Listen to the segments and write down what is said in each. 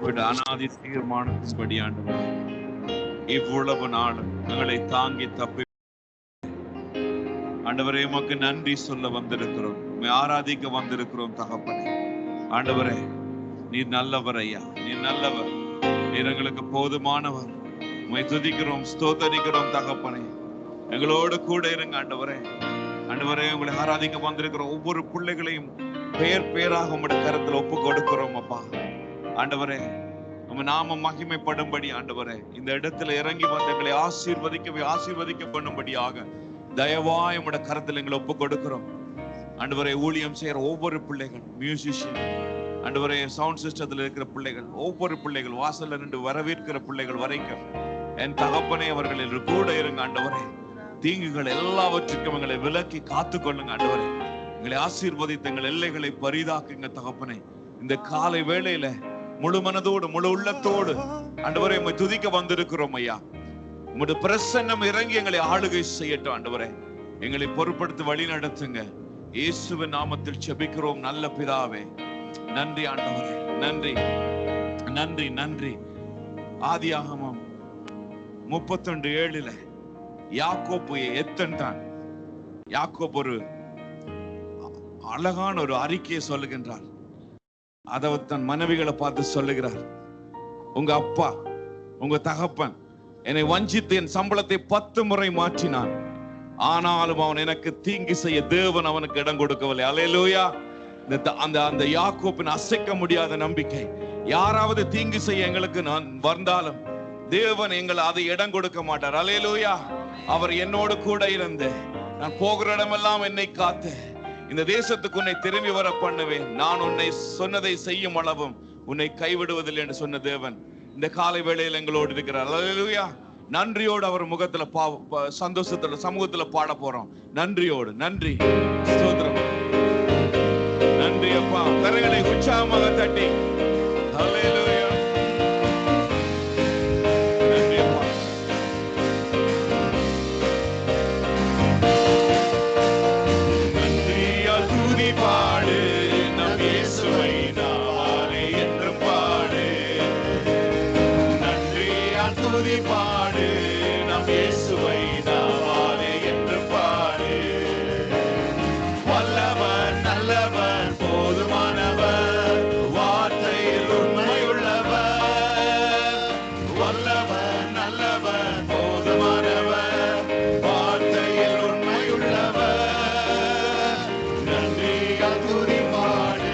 அனாதி தீர்மானத்தின்படி ஆண்டவரே இவ்வளவு நாளும் எங்களை தாங்கி தப்பி ஆண்டவரே உமக்கு நன்றி சொல்ல வந்திருக்கிறோம், ஆராதிக்க வந்திருக்கிறோம் தகப்பனே. ஆண்டவரே நீர் நல்லவர் ஐயா, நீர் நல்லவர், நீர் எங்களுக்கு போதுமானவர். உம்மை துதிக்கிறோம், ஸ்தோத்தரிக்கிறோம் தகப்பனே. எங்களோடு கூட இருங்க ஆண்டவரே. ஆண்டவரே உங்களை ஆராதிக்க வந்திருக்கிற ஒவ்வொரு பிள்ளைகளையும் பெயர் பெயராக உங்களுடைய கருத்துல ஒப்பு கொடுக்கிறோம் அப்பா. ஆண்டவரே நம்ம நாம மகிமைப்படும்படி ஆண்டவரே இந்த இடத்துல இறங்கி வந்து எங்களை ஆசீர்வதிக்க பண்ணும்படியாக தயவாய் உங்களுடைய கருத்துல எங்களை ஒப்பு கொடுக்கிறோம் ஆண்டவரே. ஊழியம் செய்யற ஒவ்வொரு பிள்ளைகள், மியூசிஷியன் ஆண்டவரே, சவுண்ட் சிஸ்டத்துல இருக்கிற பிள்ளைகள், ஒவ்வொரு பிள்ளைகள், வாசல்ல நின்று வரவேற்கிற பிள்ளைகள் வரைக்கும் என் தகப்பனே அவர்களில் கூட இருங்க ஆண்டவரே. தீங்குகள் எல்லாவற்றுக்கும் எங்களை விலக்கி காத்து கொள்ளுங்க ஆண்டவரே. எங்களை ஆசீர்வதித்து எங்கள் எல்லைகளை பரிதாக்குங்க தகப்பனே. இந்த காலை வேளையில முழு மனதோடு முழு உள்ளத்தோடு ஆண்டவரே உம்மை துதிக்க வந்திருக்கிறோம் ஐயா. உம்முடைய பிரசன்னம் இறங்கி எங்களை ஆளுகை செய்யட்டும் ஆண்டவரே. எங்களை பொறுப்படுத்தி வழி நடத்துங்க. இயேசுவின் நாமத்தில் செபிக்கிறோம் நல்ல பிதாவே. நன்றி ஆண்டவரே, நன்றி நன்றி நன்றி. ஆதியாகமம் 32:7 யாக்கோப்பு எத்தன்தான். யாக்கோப்பு ஒரு அழகான ஒரு அறிக்கையை சொல்லுகின்றார். அதை தன் மனைவிகளை பார்த்து சொல்லுகிறார், உங்க அப்பா உங்க தகப்பன் என்னை வஞ்சித்து என் சம்பளத்தை 10 முறை மாற்றினான், ஆனாலும் அவன் எனக்கு தீங்கு செய்ய தேவன் அவனுக்கு இடம் கொடுக்கவில்லை. அல்லேலூயா. அந்த யாக்கோப்பின் அசைக்க முடியாத நம்பிக்கை, யாராவது தீங்கு செய்ய எங்களுக்கு நான் வந்தாலும் தேவன் எங்களை அதை இடம் கொடுக்க மாட்டார். அல்லேலூயா. அவர் என்னோடு கூட இருந்து நான் போகிற இடமெல்லாம் என்னை காத்து இந்த தேசத்துக்கு உன்னை திரும்பி வர பண்ணுவேன், நான் உன்னை சொன்னதை செய்யும் அளவும் உன்னை கைவிடுவதில்லை என்று சொன்ன தேவன் இந்த காலை வேளையில் எங்களோடு இருக்கிறார். அல்லேலூயா. நன்றியோடு அவர் முகத்துல சந்தோஷத்துல சமூகத்துல பாட போறோம். நன்றியோடு. நன்றி, ஸ்தோத்திரம். நன்றி அப்பா. கரங்களை உற்சாகமாக தட்டி அல்லேலூயா. நன்றி அப்பா. நன்றியால் துதி பாடு நம் இயேசுவை நாவாலே என்றும் பாடு. நன்றியால் துதி பாடு நம் இயேசுவை நாவாலே என்றும் பாடு. வல்லவர் நல்லவர் போதுமானவர், வார்த்தையில் உண்மையுள்ளவர். வல்லவர் நல்லவர் போதுமானவர், வார்த்தையில் உண்மையுள்ளவர். நன்றியால் துதி பாடு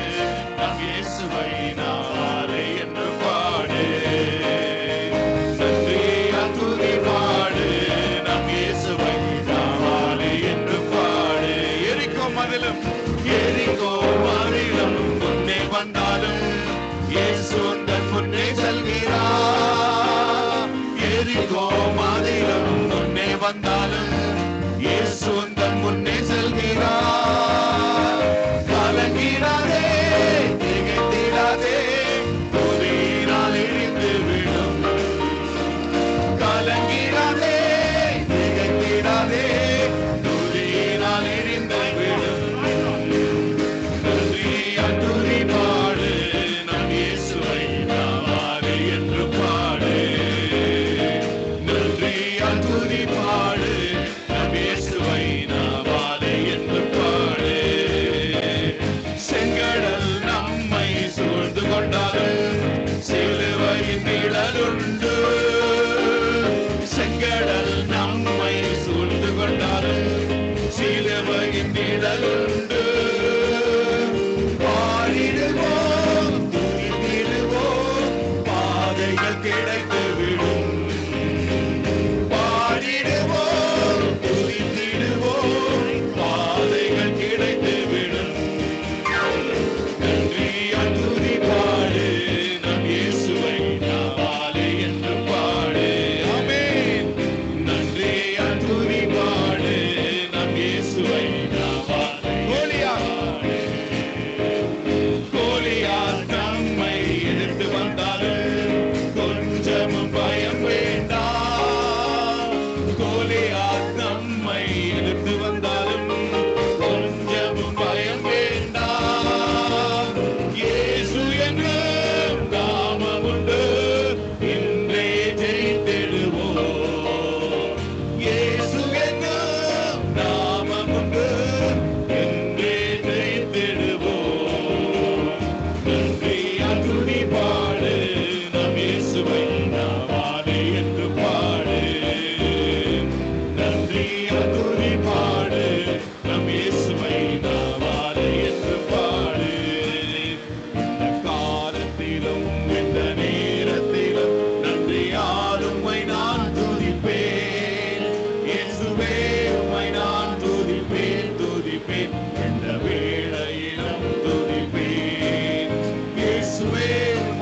நம் இயேசுவை நாவாலே என்று பாடு. நன்றியால் துதி பாடு நம் இயேசுவை நாவாலே என்று பாடு. எரிக்கோ மதிலும் முன்னே வந்தாலும் இயேசு உந்தன் முன்னே செல்கிறார். எரிகோ மதிலும் முன்னே வந்தாலும் இயேசு உந்தன் முன்னே செல்கிறார். கலங்கிடாதே, திகைத்திடாதே, துதியினால் இடிந்து விடும். கலங்கிடாதே, திகைத்திடாதே, துதியினால் இடிந்து விடும். நன்றியால் துதி பாடு நம் இயேசுவை நாவாலே என்று பாடு. நன்றியால் துதி பாடு நம் இயேசுவை நாவாலே என்று பாடு.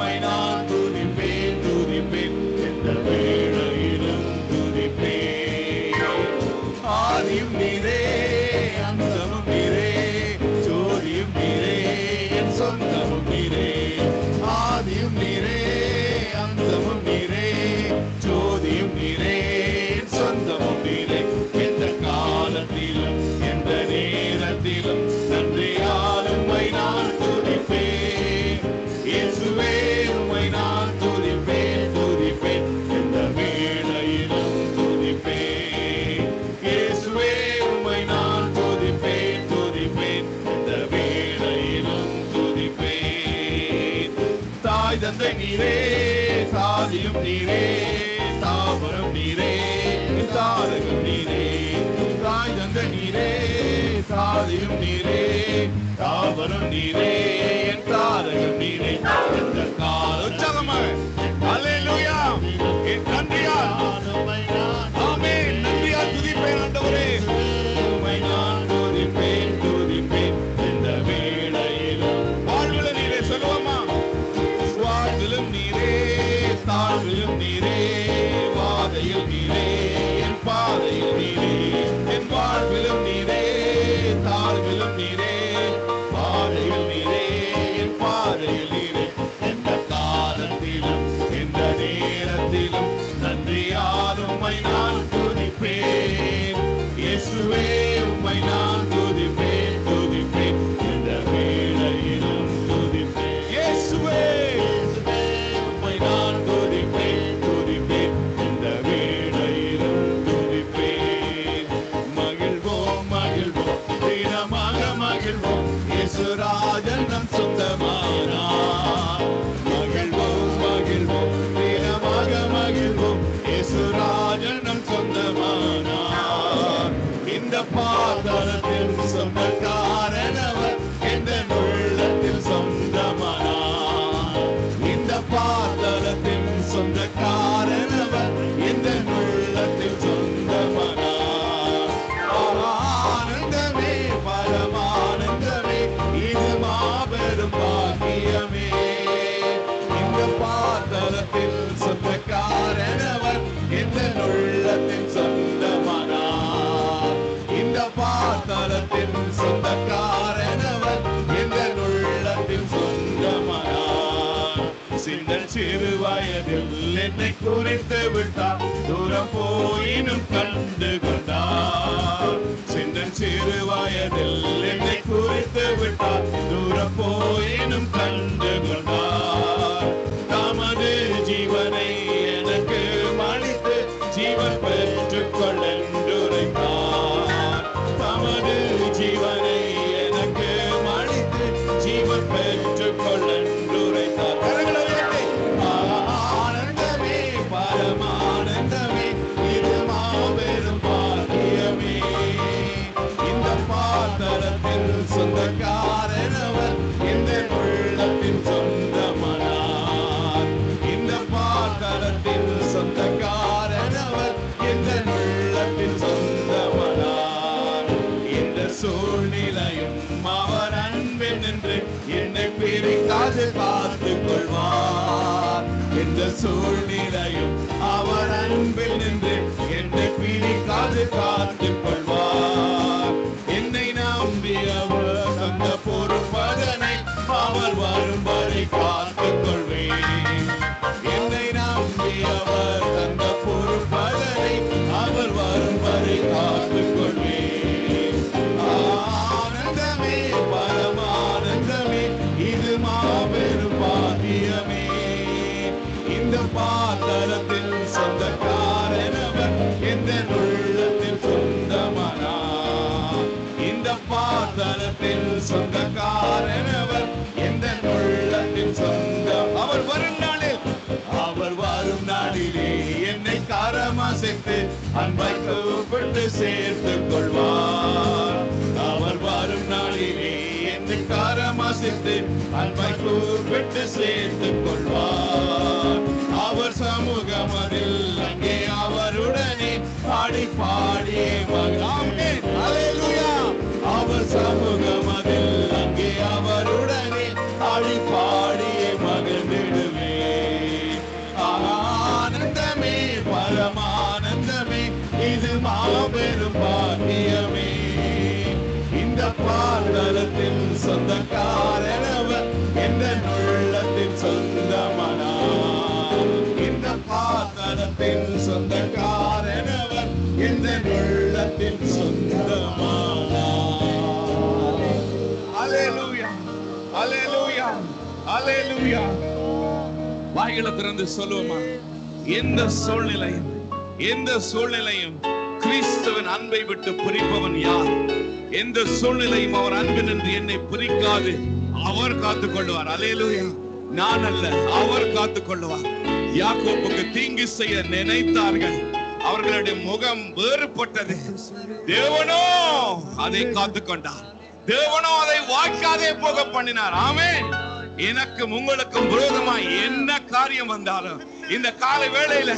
உம்மை நான் துதிப்பேன் துதிப்பேன் எந்த வேளையிலும் துதிப்பேன். ஆதியும் நீரே அந்தமும் நீரே ஜோதியும் நீரே என் சொந்தமும் நீரே. ஆதியும் நீரே அந்தமும் நீரே ஜோதியும் நீரே என் சொந்தமும் நீரே. எந்த காலத்திலும் எந்த நேரத்திலும் நன்றியால் உம்மை நான் துதிப்பேன். இயேசுவே உம்மை நான் துதிப்பேன் துதிப்பேன் எந்த வேளையிலும் துதிப்பேன். இயேசுவே உம்மை நான் துதிப்பேன் துதிப்பேன் எந்த வேளையிலும் துதிப்பேன். தாய் தந்தை நீரே சாதியும் நீரே தாவரம் நீரே தாரகம் நீரே. தாய் தந்தை நீரே சாதியும் நீரே தாவரம் நீரே என் தாரகம் நீரே. எந்த கால உற்சாகமாக அல்லேலூயா என் நன்றியால் ஆமென் நன்றியால் துதிப்பேன் ஆண்டவரே. உம்மை நான் துதிப்பேன் துதிப்பேன் எந்த வேளையிலும். வாழ்வில நீரே சொல்லுவோமா? வாழ்விலும் நீரே தாழ்விலும் நீரே வாதையில் நீரே என் பாதையில் நீரே. என் வாழ்விலும் நீரே தாழ்விலும் நீரே பாதையில் நீரே என் பாதையில் நீரே. எந்த காலத்திலும் எந்த நேரத்திலும் நன்றியால் உம்மை நான் துதிப்பேன். இயேசுவே உம்மை நான் துதிப்பேன் துதிப்பேன் எந்த வேளையிலும் துதிப்பேன். இயேசுவே உம்மை நான் துதிப்பேன் துதிப்பேன் எந்த வேளையிலும் துதிப்பேன். மகிழ்வோம் மகிழ்வோம் தினமாக மகிழ்வோம் இயேசுராஜன் நம் சொந்தமானார். மகிழ்வோம் மகிழ்வோம் தினமாக மகிழ்வோம் இயேசுராஜன் நம் சொந்தமானார். இந்த பாதலத்தில் சொந்தக்காரனவர் எந்த உள்ளத்தில் சொந்தமானார். இந்த பாதலத்தில் சொந்தக்காரனவர் எந்த உள்ளத்தில் சொந்தமானார். ஆனந்தமே பரமானந்தமே இது மாபெரும் பாக்கியமே. இந்த பாதலத்தில் சொந்தக்காரனவர் எந்த உள்ளத்தில் சொந்தமானார். இந்த பாதலத்தில் சொந்தக்காரனவர் எந்த உள்ளத்தில் சொந்தமானார். சின்னல் சிறு வயதில் என்னை குறித்து விட்டார் தூரம் போயினும் கண்டு கொண்டார். சின்னல் சிறு வயதில் என்னை குறித்து விட்டார் தூரம் போயினும் கண்டு கொண்டார். தமது ஜீவனை எனக்கு அளித்து ஜீவன் பெற்றுக் கொள்ளென்றுரைத்தார். தமது ஜீவனை எனக்கு அளித்து ஜீவன் பெற்றுக் கொள்ளென்றுரைத்தார். ஆனந்தமே பரமானந்தமே இது மாபெரும் பாக்கியமே. இந்த பாதலத்தில் சொந்தக்காரனவர் எந்த உள்ளத்தின் சொந்தமானார். இந்த பாதலத்தில் சொந்தக்காரனவர் எந்த உள்ளத்தின் சொந்தமானார். இந்த சூழ்நிலையும் அவர் அன்பில் நின்று என்னை பிரிக்காது காத்துக் கொள்வார். இந்த சூழ்நிலையும் அவர் அன்பில் நின்று என்னை பிரிக்காது காத்துக் கொள்வார். என்னை நம்பி அவர் தந்த பொறுப்பதனை அவர் வரும் வரை காத்துக் கொள்வேன். என்னை நம்பி அவர் தந்த பொறுப்பதனை அவர் வரும் வரை காத்துக் கொள்வேன். ஆனந்தமே பரமானந்தமே இது மாபெரும் பாக்கியமே. இந்த பாதலத்தில் சொந்தக்காரனவர் எந்த உள்ளத்தில் சொந்தமானார். இந்த பாதலத்தில் சொந்தக்காரனவர் எந்த உள்ளத்தில் சொந்தம். அவர் வரும் நாளிலே என்னை காரமாசைத்து அன்பை கூப்பிட்டு சேர்த்துக் கொள்வார். அவர் வரும் நாளிலே என்னை காரமாசைத்து அன்பை கூப்பிட்டு சேர்த்துக் கொள்வார். அவர் சமூகம் அதில் அங்கே அவருடனே பாடி பாடியே மகிழ்வேன். அல்லேலூயா. அவர் சமூகம் அதில் அங்கே அவருடனே பாடி பாடியே மகிழ்ந்திடுவேன். உள்ளத்தில் சொந்தமானார். அல்லேலூயா, அல்லேலூயா, அல்லேலூயா. வாய்களை திறந்து சொல்லுவோமா? எந்த சூழ்நிலையும் கிறிஸ்துவின் அன்பை விட்டு பிரிப்பவன் யார்? எந்த சூழ்நிலையும் அவர் அன்பினின்று என்னை பிரிக்காது அவர் காத்துக் கொள்வார். அல்லேலூயா. நான் அல்ல, அவர் காத்துக் கொள்வார். யாக்கோபுக்கு தீங்கு செய்ய நினைத்தார்கள், அவர்களுடைய முகம் வேறுபட்டது. தேவனோ அதை காத்துக் கொண்டார். தேவனோ அதை வாய்க்காதே போக பண்ணினார். ஆமென். எனக்கும் உங்களுக்கும் விரோதமாய் என்ன காரியம் வந்தாலும் இந்த காலை வேளையில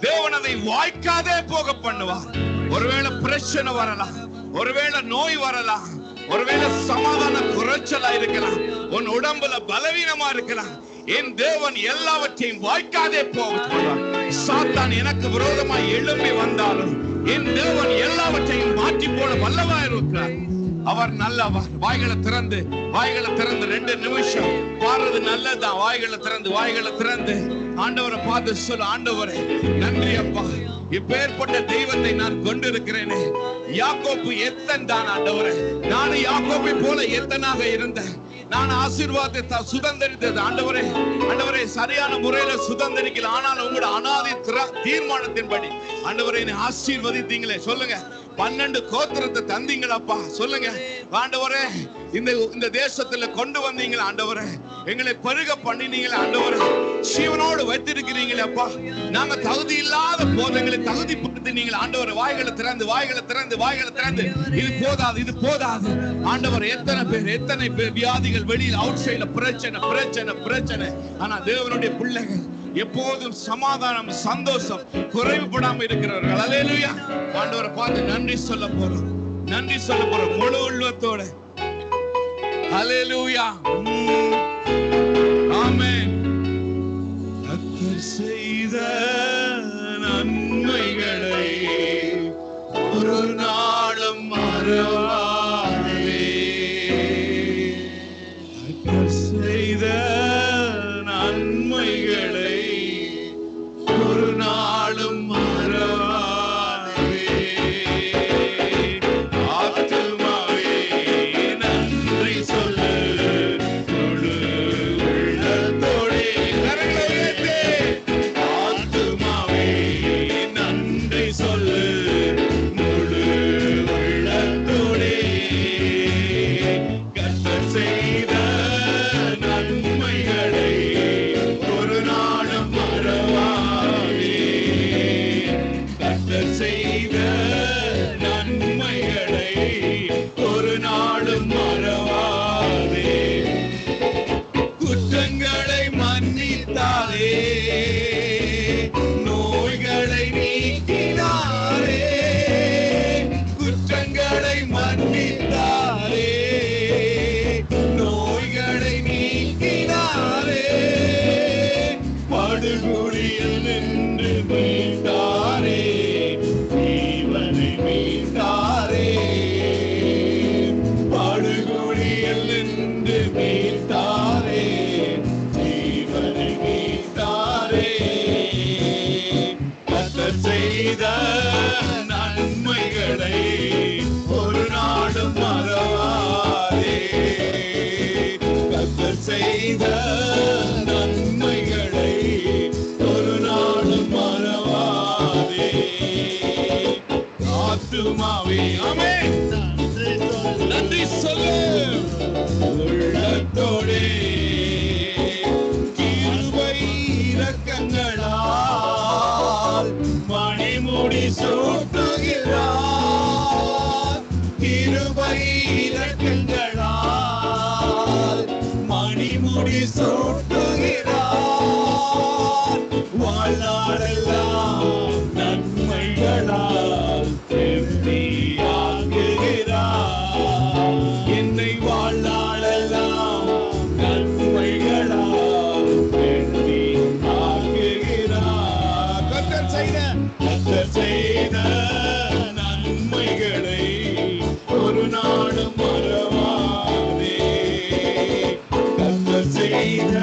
தேவன் அதை வாய்க்காதே போக பண்ணுவார். ஒருவேளை பிரச்சனை வரலாம், ஒருவேளை நோய் வரலாம், ஒருவேளை சமாதான குறைச்சலா இருக்கலாம், உன் உடம்புல பலவீனமா இருக்கலாம். என் தேவன் எல்லாவற்றையும் வாய்க்காதே போக சொல்வார். சாத்தான் எனக்கு விரோதமாய் எழும்பி வந்தாலும் என் தேவன் எல்லாவற்றையும் மாற்றி போட வல்லவா இருக்கிறார். அவர் நல்லவர். வாய்களை திறந்து 2 நிமிஷம் பாடுறது நல்லதுதான். வாய்களை திறந்து ஆண்டவரை பார்த்து சொல்ல, ஆண்டவரே நன்றி அப்பா, இப்பேற்பட்ட தெய்வத்தை நான் கொண்டிருக்கிறேனே. யாக்கோப்பு எத்தன் தான் ஆண்டவரே, நான் யாக்கோப்பை போல எத்தனாக இருந்தேன். நான் ஆசீர்வாதத்தை சுதந்திரித்தது ஆண்டவரே சரியான முறையில சுதந்திரிக்கல. ஆனால் உங்களோட அனாதி தீர்மானத்தின்படி ஆண்டவரை ஆசீர்வதித்தீங்களே. சொல்லுங்க, 12 கோத்திரத்தை தந்தீங்களப்பா. சொல்லுங்க ஆண்டவரே, இந்த தேசத்துல கொண்டு வந்தீங்களா ஆண்டவரே, எங்களை பருக பண்ணினீங்களே ஆண்டவரே, ஜீவனோடு வைத்திருக்கிறீங்களே அப்பா. நாங்க தகுதி இல்லாத போதங்களை தகுதிப்படுத்தினீங்களே ஆண்டவரே. வாய்களை திறந்து இது போதாது ஆண்டவர். எத்தனை பேர் வியாதிகள், வெளியில் அவுட் சைட்ல பிரச்சனை. ஆனா தேவனுடைய பிள்ளைகள் எப்போதும் சமாதானம், சந்தோஷம், குறைவுபடாம இருக்கிறவர்கள். அல்லேலூயா. ஆண்டவரை பார்த்து நன்றி சொல்ல போறோம் முழு உள்ளத்தோட. அல்லேலூயா. ஆமென். கர்த்தர் செய்த நன்மைகளை ஒரு நாளும் மறவாதே. கர்த்தர் செய்த நன்மைகளை ஒரு நாளும் மறவாதே. ஆத்துமாவே நன்றி சொல்லு, முழு உள்ளத்தோடே. கரங்களை உயர்த்தி. ஆத்துமாவே நன்றி சொல்லு, முழு உள்ளத்தோடே. கர்த்தர் செய்த நன்மைகளை ஒரு நாளும் மறவாதே. கர்த்தர் செய்த நன்மைகளை ஒரு நாளும் மறவாதே. குற்றங்களை மன்னித்தாரே, நோய்களை நீக்கினாரே. குற்றங்களை மன்னித்தாரே, நோய்களை நீக்கினாரே. படுகுழியில் நின்று மீட்டாரே, ஜீவனை மீட்டாரே. படுகுழியில் நின்று மீட்டாரே, ஜீவனை மீட்டாரே. கர்த்தர் செய்த நன்மைகளை ஒரு நாளும் மறவாதே. கர்த்தர் செய்த நன்மைகளை ஒரு நாளும் மறவாதே. ஆத்துமாவே ஆமென் நன்றி சொல்லு உள்ளத்தோடே. கிருபை இரக்கங்களால் மணிமுடி சூட்டுகிறார். கிருபை இரக்கங்களால் மணிமுடி சூட்டுகிறார். வாழ்நாளெல்லாம் நன்மைகளால் செம்மையாக்குகிறார். என்னை வாழ்நாளெல்லாம் நன்மைகளால் செம்மையாக்குகிறார். கர்த்தர் செய்த நன்மைகளை ஒரு நாளும் மறவாதே. கர்த்தர் செய்த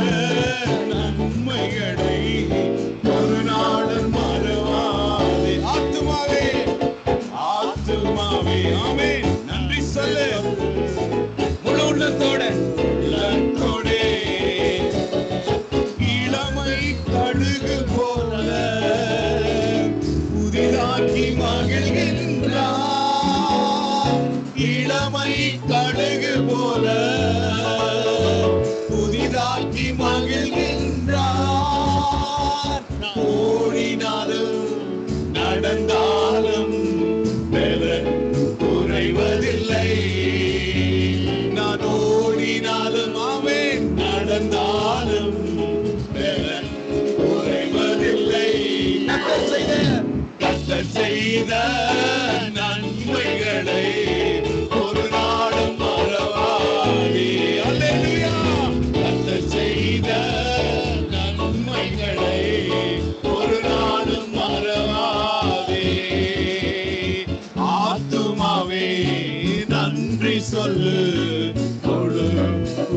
முழு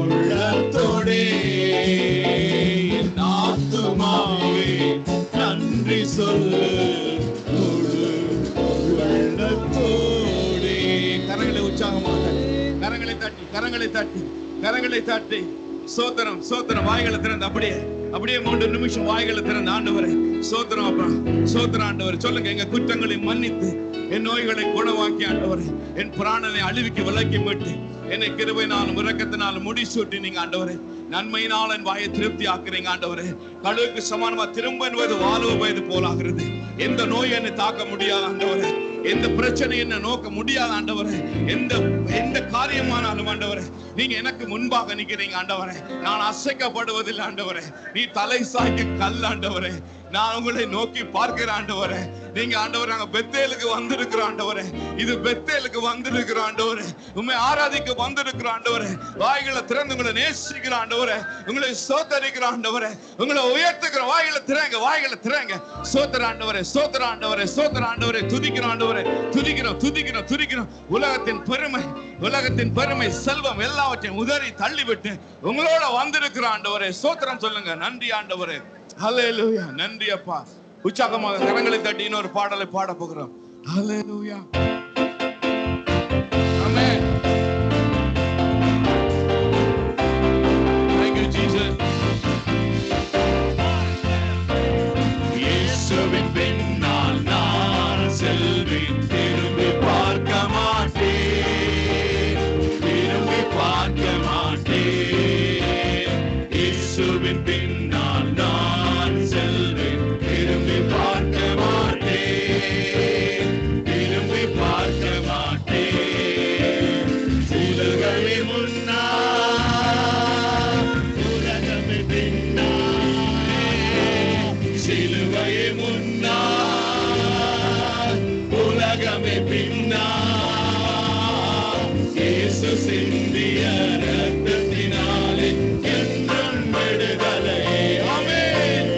உள்ளத்தோடே. என் ஆத்துமாவே நன்றி சொல்லு முழு உள்ளத்தோடே. கரங்களை உற்சாகமாக, கரங்களை தட்டி, கரங்களை தட்டி, கரங்களை தட்டி சோத்திரம் சோத்திரம். வாய்களை திறந்து அப்படியே அப்படியே 3 நிமிஷம் வாய்களை திறந்து ஆண்டவரே சோத்திரம் அப்பா, சோத்திரம் ஆண்டவரே. சொல்லுங்க, எங்க குற்றங்களை மன்னித்து என் நோய்களை குணமாக்கி ஆண்டவரே, என் பிராணனை அழிவுக்கு விலக்கி மீட்டு என்னை கிருபையினாலும் இரக்கத்தினாலும் முடிசூட்டி நீங்க ஆண்டவரே நன்மையினால் என் வாயை திருப்தி ஆக்குறீங்க ஆண்டவரே. கழுவுக்கு சமானமா திரும்ப என்பது வாழ்வு வயது போலாகிறது. எந்த நோய் என்னை தாக்க முடியாது ஆண்டவரே, எந்த பிரச்சனை என்ன நோக்க முடியாது ஆண்டவரே. எந்த காரியமானாலும் ஆண்டவரே நீங்க எனக்கு முன்பாக நிக்கிறீங்க ஆண்டவரே. நான் அசைக்கப்படுவதில்லை ஆண்டவரே. நீ தலை சாய்க்க கல் ஆண்டவரே. நான் உங்களை நோக்கி பார்க்கிறேன் ஆண்டவரே. நீங்க ஆண்டவரே நாங்க பெத்தேலுக்கு வந்திருக்கிறோம் ஆண்டவரே. இது பெத்தேலுக்கு வந்திருக்கிறோம் ஆண்டவரே. உண்மை ஆராதிக்க வந்திருக்கிறோம் ஆண்டவரே. வாய்களை திறந்து உங்களை நேசிக்கிற ஆண்டவரே, உங்களை சோத்தரிக்கிற ஆண்டவரே, உங்களை உயர்த்துக்கிற. வாய்களை திறங்க, வாய்களை திறங்க. சோத்திர ஆண்டவரே, சோத்திர ஆண்டவரே, சோத்திர ஆண்டவரே. துதிக்கிற ஆண்டவரே, துதிக்கிறோம் துதிக்கிறோம் துதிக்கிறோம். உலகத்தின் பெருமை, உலகத்தின் பெருமை, செல்வம் எல்லாவற்றையும் உதறி தள்ளிவிட்டு உங்களோட வந்திருக்கிற ஆண்டவரே சோத்திரம் சொல்லுங்க. நன்றி ஆண்டவரே. ஹல்லேலூயா. நன்றி அப்பா. உற்சாகமாக கரங்களை தட்டி இன்னொரு பாடலை பாட போகிறோம். ஹல்லேலூயா. ஆமென். Thank you Jesus. இயேசுவின் பின்னால் நான் செல்வேன், திரும்பி பார்க்க மாட்டேன், திரும்பி பார்க்க மாட்டேன். இயேசுவின் பின்னால் நான் செல்வேன், திரும்பி பார்க்க மாட்டேன், திரும்பி பார்க்க மாட்டேன். சிலுவையை முன்னால், உலகமே பின்னால், சிலுவையை முன்னால், உலகமே பின்னால். இயேசு சிந்திய இரத்தத்தினாலே என்றும் விடுதலையே. ஆமென்.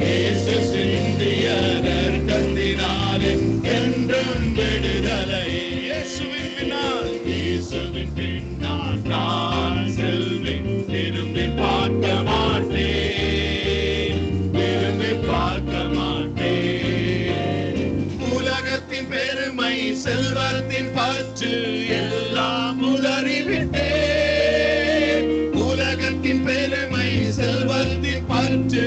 இயேசு சிந்திய இரத்தத்தினாலே என்றும் விடுதலையே. இயேசுவின் பின்னால், இயேசுவின் பின்னால் நான் செல்வேன், திரும்பி பார்க்க மாட்டேன், திரும்பி பார்க்க மாட்டேன். உலகத்தின் பெருமை, செல்வத்தின் பற்று எல்லாம் உதறிவிட்டேன். உலகத்தின் பெருமை, செல்வத்தின் பற்று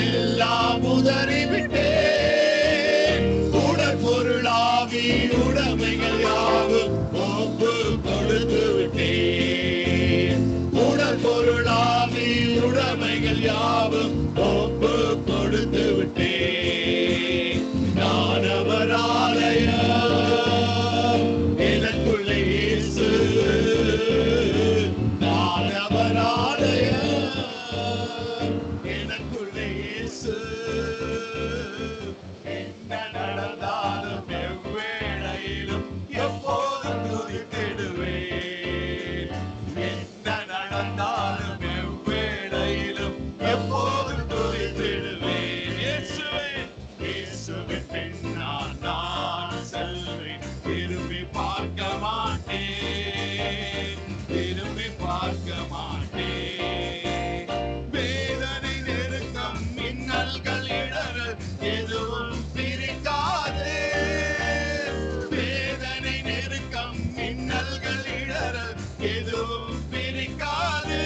எல்லாம் உதறிவிட்டேன். உடற்பொருளாகி உடைமைகள் யாவும் ஒப்பு கொடுத்து விட்டேன். உடற்பொருளாகி உடைமைகள் யாவும் ஒப்பு கொடுத்து விட்டேன். நான் அவர் ஆலயம், எனக்குள்ளே இயேசு. நான் அவர் ஆலயம், எனக்குள்ளே இயேசு. என்ன நடந்தாலும் எவ்வேளையிலும் எப்போதும் துதித்திடுவேன். என்ன நடந்தாலும் எவ்வேளையிலும் எப்போதும் துதித்திடுவேன். இயேசுவே, இயேசுவின் பின்னால் நான் செல்வேன், திரும்பி பார்க்க மாட்டேன், திரும்பி பார்க்க மாட்டேன். வேதனை, நெருக்கம், மின்னல்கள், இடரல் எதுவும் பிரிக்காதே. வேதனை, நெருக்கம், மின்னல்கள், இடரல் எதுவும் பிரிக்காதே.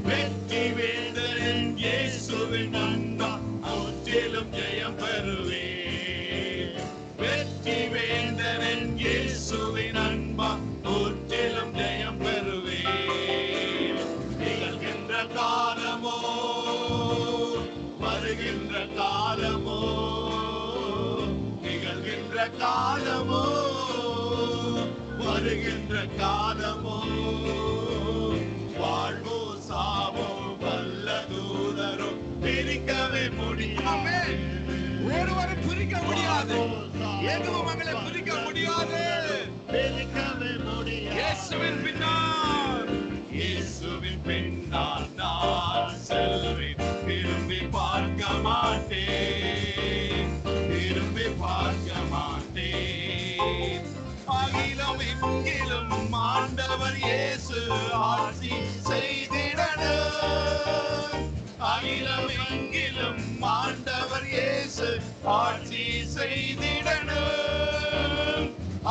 வெற்றி வேந்தரின் இயேசுவின் அன்பா முற்றிலும் ஜெயம் பெறுவேன். வெற்றி வேந்தரின் இயேசுவின் அன்பா முற்றிலும் ஜெயம் பெறுவேன். நிகழ்கின்ற காலமோ, வருகின்ற காலமோ, நிகழ்கின்ற காலமோ, வருகின்ற காலமோ, வாழ்வோ சாவோ வல்ல தூதரோ பிரிக்கவே முடியாமே. ஒருவரும் பிரிக்க முடியாது, எதுவும் மகளை பிரிக்க முடியாது, பிரிக்கவே முடியாது. இயேசுவின் பின்னால், இயேசுவின் பின்னால் நான் செல்வேன், திரும்பி பார்க்க மாட்டேன், திரும்பி பார்க்க மாட்டேன். அகிலம் எங்கிலும் ஆண்டவர் இயேசு ஆட்சி செய்திடணும். அகிலம் எங்கிலும் ஆண்டவர் இயேசு ஆட்சி செய்திடணும்.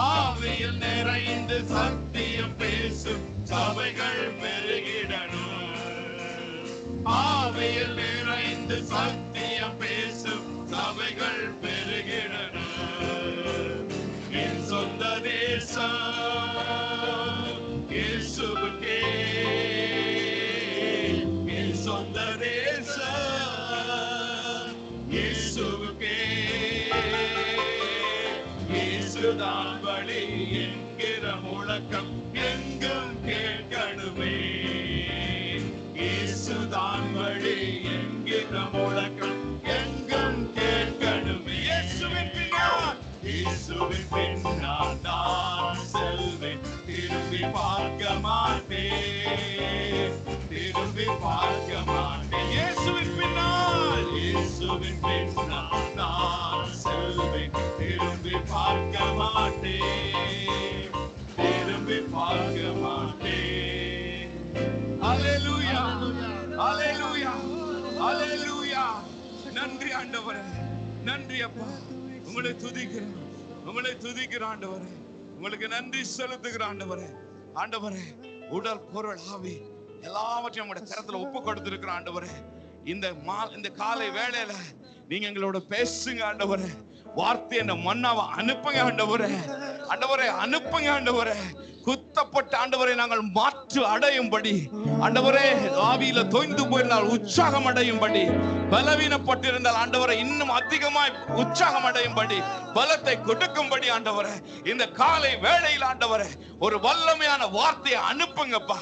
ஆவியில் நிறைந்து சத்தியம் பேசும் சபைகள் பெருகிடணும். ஆவியில் நிறைந்து சத்தியம் பேசும் சபைகள் பெருகிடணும். என் சொந்த தேசம் இயேசுவுக்கே, என் சொந்த தேசம் இயேசுவுக்கே. இயேசுதான் வழி என்கிற முழக்கம் எங்கும் கேட்கணுமே. இயேசுதான் வழி என்கிற முழக்கம் எங்கும் கேட்கணுமே. இயேசுவின் பின்னால், இயேசுவின் பின்னால் நான் செல்வேன். திரும்பி பார்க்க மாட்டேன், திரும்பி பார்க்க மாட்டேன். இயேசுவின் பின்னால், இயேசுவின் பின்னால் நான் செல்வேன். திரும்பி பார்க்க மாட்டேன், திரும்பி பார்க்க மாட்டேன். அல்லேலூயா, அல்லேலூயா, அல்லேலூயா. நன்றி ஆண்டவரே, நன்றி அப்பா. உங்களை துதிக்கிறேன், உங்களை துதிக்கிறேன் ஆண்டவரே. உங்களுக்கு நன்றி செலுத்துகிறேன் ஆண்டவரே. ஆண்டவரே, உடல் பொருள் ஆவி எல்லாவற்றையும் உங்களுடைய கரத்துல ஒப்பு கொடுத்திருக்கிற ஆண்டவரே. இந்த காலை வேளையில நீங்க எங்களோட பேசுங்க ஆண்டவரே. வார்த்தை என்ன மன்னாவை அனுப்புங்க ஆண்டவரே. ஆண்டவரே அனுப்புங்க ஆண்டவரே. குத்தப்பட்ட ஆண்டவரை நாங்கள் மாற்று அடையும்படி, ஆண்டவரே ஆவியில தொய்ந்து போயிருந்தால் உற்சாகம் அடையும்படி, பலவீனப்பட்டிருந்தால் ஆண்டவரை இன்னும் அதிகமாய் உற்சாகம் அடையும்படி, பலத்தை கொடுக்கும்படி ஆண்டவரே இந்த காலை வேளையில் ஆண்டவரே ஒரு வல்லமையான வார்த்தையை அனுப்புங்கப்பா.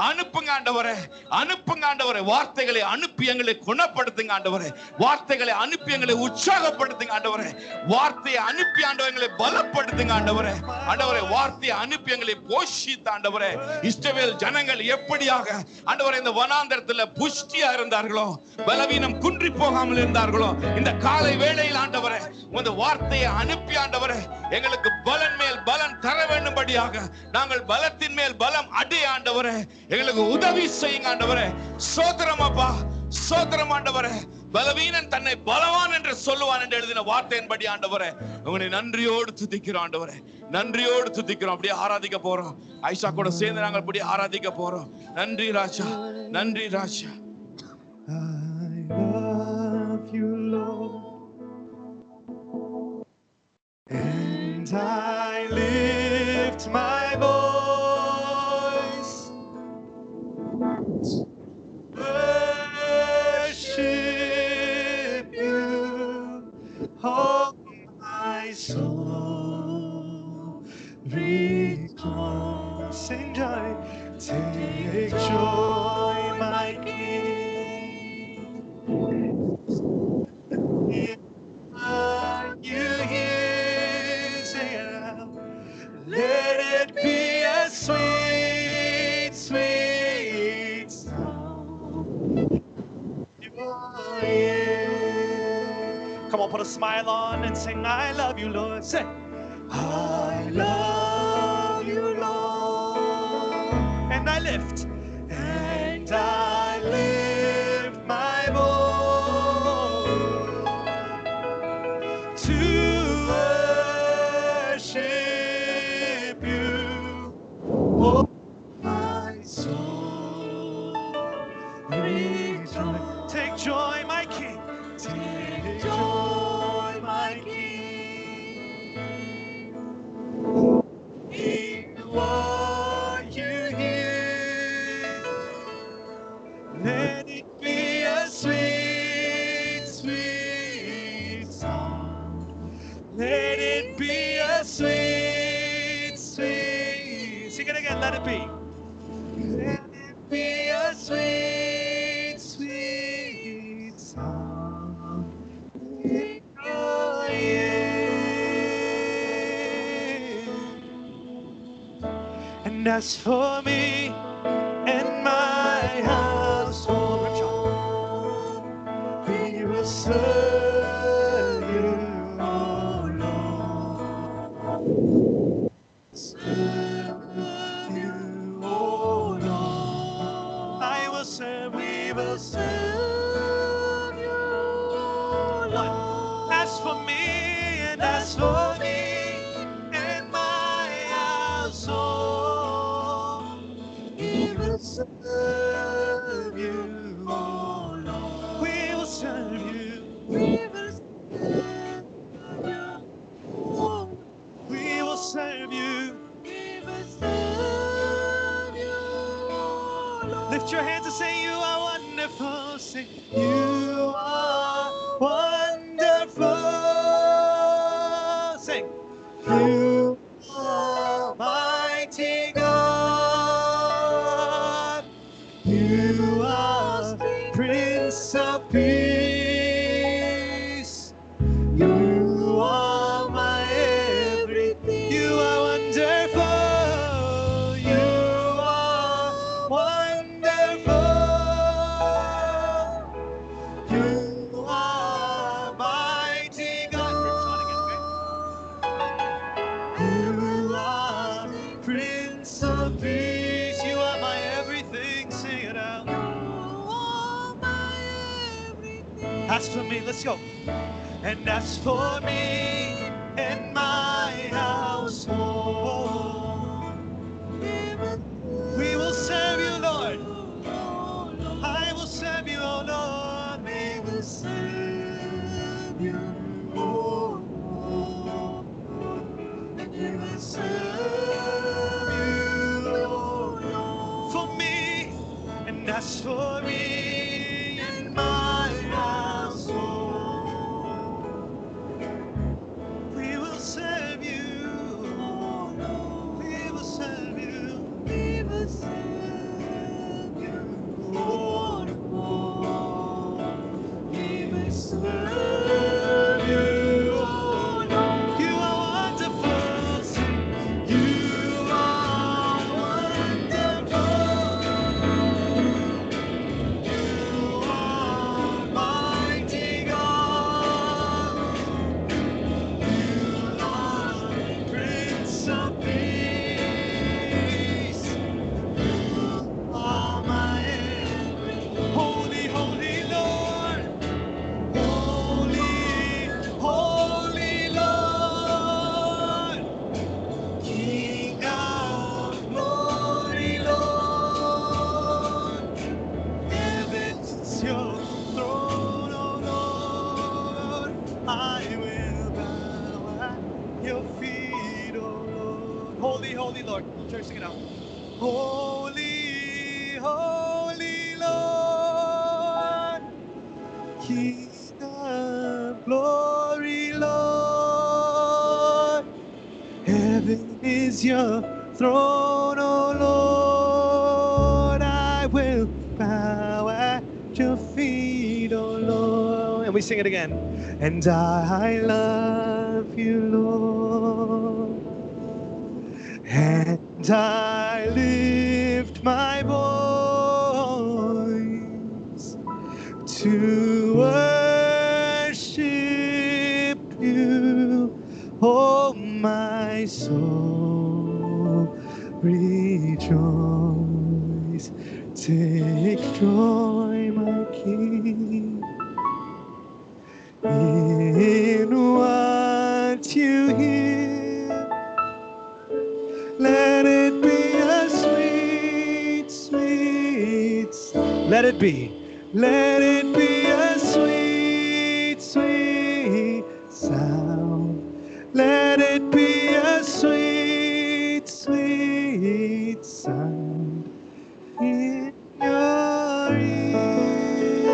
அனுப்புங்க ஆண்டவரே, அனுப்புங்க ஆண்டவரே. வார்த்தைகளை அனுப்பி எங்களை குணப்படுத்துங்க ஆண்டவரே. வார்த்தைகளை அனுப்பி எங்களை உற்சாகப்படுத்துங்க ஆண்டவரே. வார்த்தையை அனுப்பி ஆண்டவரை எங்களை பலப்படுத்துங்க ஆண்டவரே. ஆண்டவரே வார்த்தையை அனுப்பி எங்களை போஷித்த ஆண்டவரே. இஸ்ரவேல் ஜனங்கள் எப்படியாக ஆண்டவரே இந்த வனாந்தரத்துல புஷ்டியா இருந்தார்களோ, பலவீனம் குன்றி போகாமல் இருந்தார்களோ, இந்த காலை வேளையில் ஆண்டவரே இந்த வார்த்தையை அனுப்பி ஆண்டவரே எங்களுக்கு பலன் மேல் பலன் தர வேண்டும்படியாக நாங்கள் பலத்தின் மேல் பலம் அடைய ஆண்டவரே எங்களுக்கு உதவி செய்யுங்க ஆண்டவரே. சோதரம் அப்பா, சோதரம் ஆண்டவரே. பலவீனன் தன்னை பலவான் என்று சொல்லுவான் என்று எழுதின வார்த்தையின்படி ஆண்டவரே உங்களை நன்றியோடு துதிக்கிறோம் ஆண்டவரே, நன்றியோடு துதிக்கிறோம். அப்படியே ஆராதிக்க போறோம். ஐஷா கூட சேர்ந்து நாங்கள் அப்படியே ஆராதிக்க போறோம். நன்றி ராஜா, நன்றி ராஜா. I love you, Lord, and I lift my voice, worship you, oh my soul, rejoice. Sing joy, take joy, my King. You hear, sing it out. Let it be a sweet, sweet sound. Come on, put a smile on and sing, I love you, Lord. Sing, I love you, Lord. And I lift my voice to worship you, oh my soul, rejoice. Take joy, my King, take joy, my King, in what you hear. Let it be a sweet, sweet sound. Let it be a sweet, sweet. Sing it again. Let it be. Let it be a sweet, sweet sound in your ear. And as for me and my household, we will serve you, oh Lord. Serve you, oh serve you. We will serve you. Lift your hands and say, you are wonderful. Say, you are wonderful. Sing, you are mighty God. You are Prince of Peace. You are my everything. You are wonderful. You are wonderful. You are mighty God. You are Prince of Peace. You are my everything. Sing it out. As for me, let's go. And as for me and my household, we will serve you, Lord. I will serve you, oh Lord. We will serve you, oh Lord. We will serve you, oh Lord. For me, and as for me and my household, we will serve you. We will serve you. We will serve you, Lord. We will serve you, Lord. You are wonderful. You are wonderful. You are mighty God. Prince of Peace, you are my everything. Holy, holy Lord, holy, holy Lord, King of glory, Lord. Heaven's your throne, oh Lord. I will bow at your feet, oh Lord. Holy, holy Lord. Church, sing it out. Holy, holy Lord. King of glory, Lord. Heaven is your throne, oh Lord. I will bow at your feet, oh Lord. And we sing it again. And I love you, Lord. And I lift my voice to worship you. Oh, my soul, rejoice. Take joy, my King, in what you hear. Let it be a sweet, sweet, let it be. Let it be a sweet, sweet sound. Let it be a sweet, sweet sound in your ear.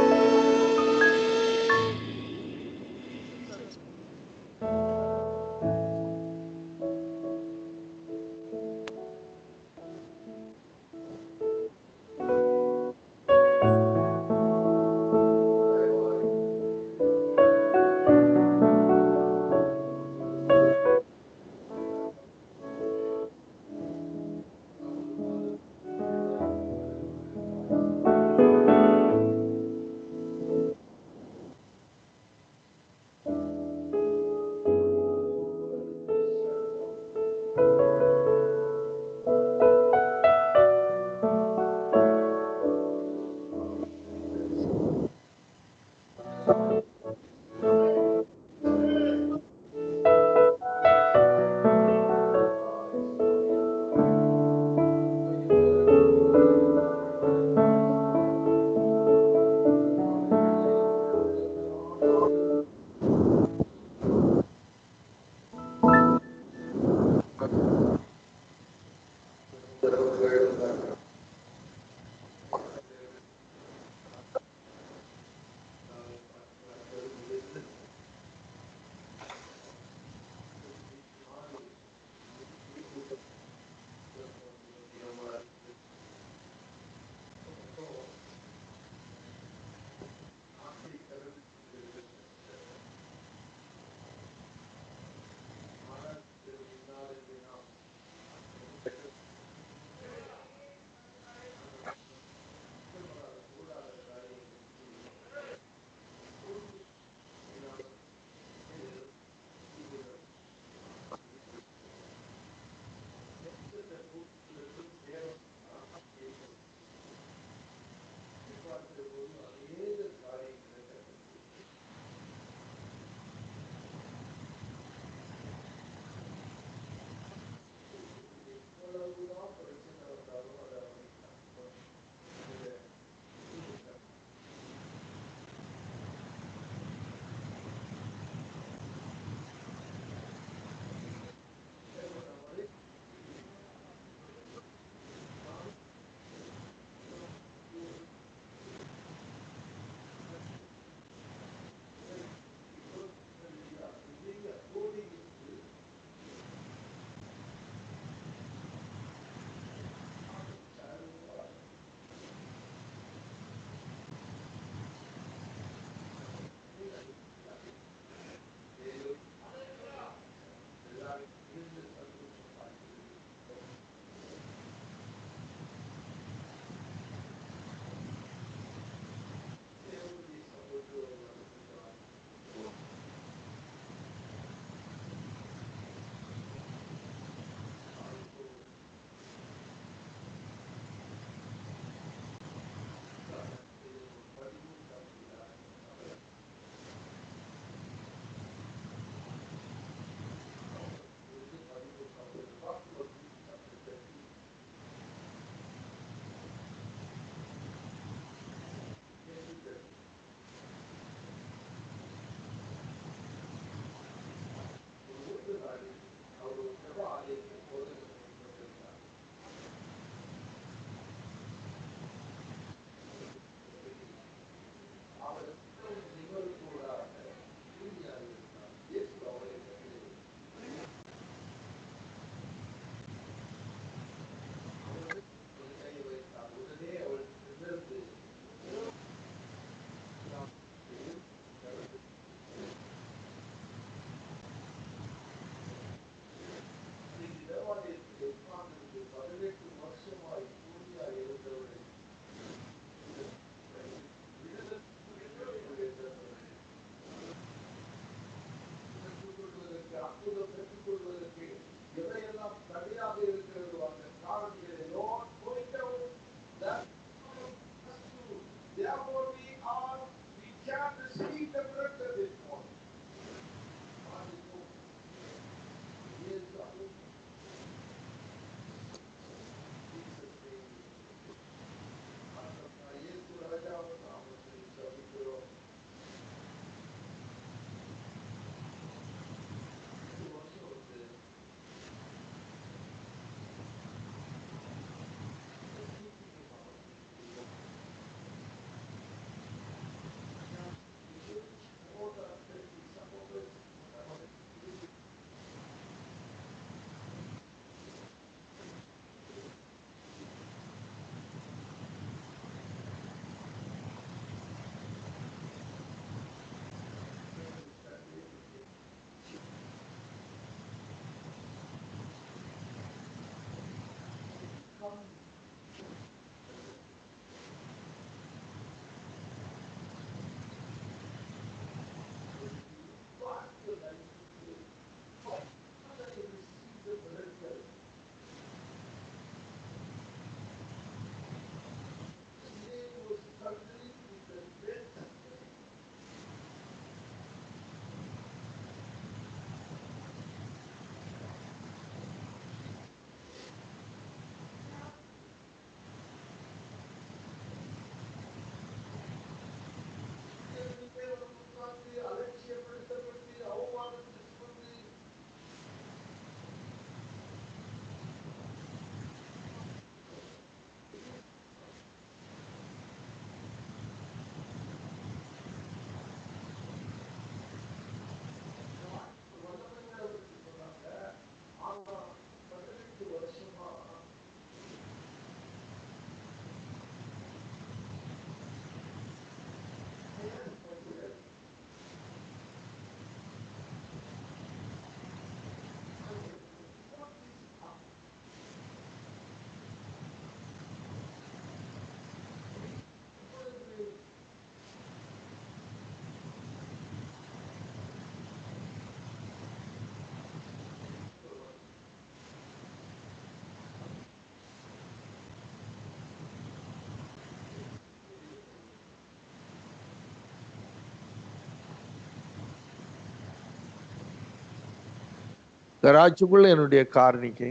கராஜுக்குள்ள என்னுடைய car நிற்க,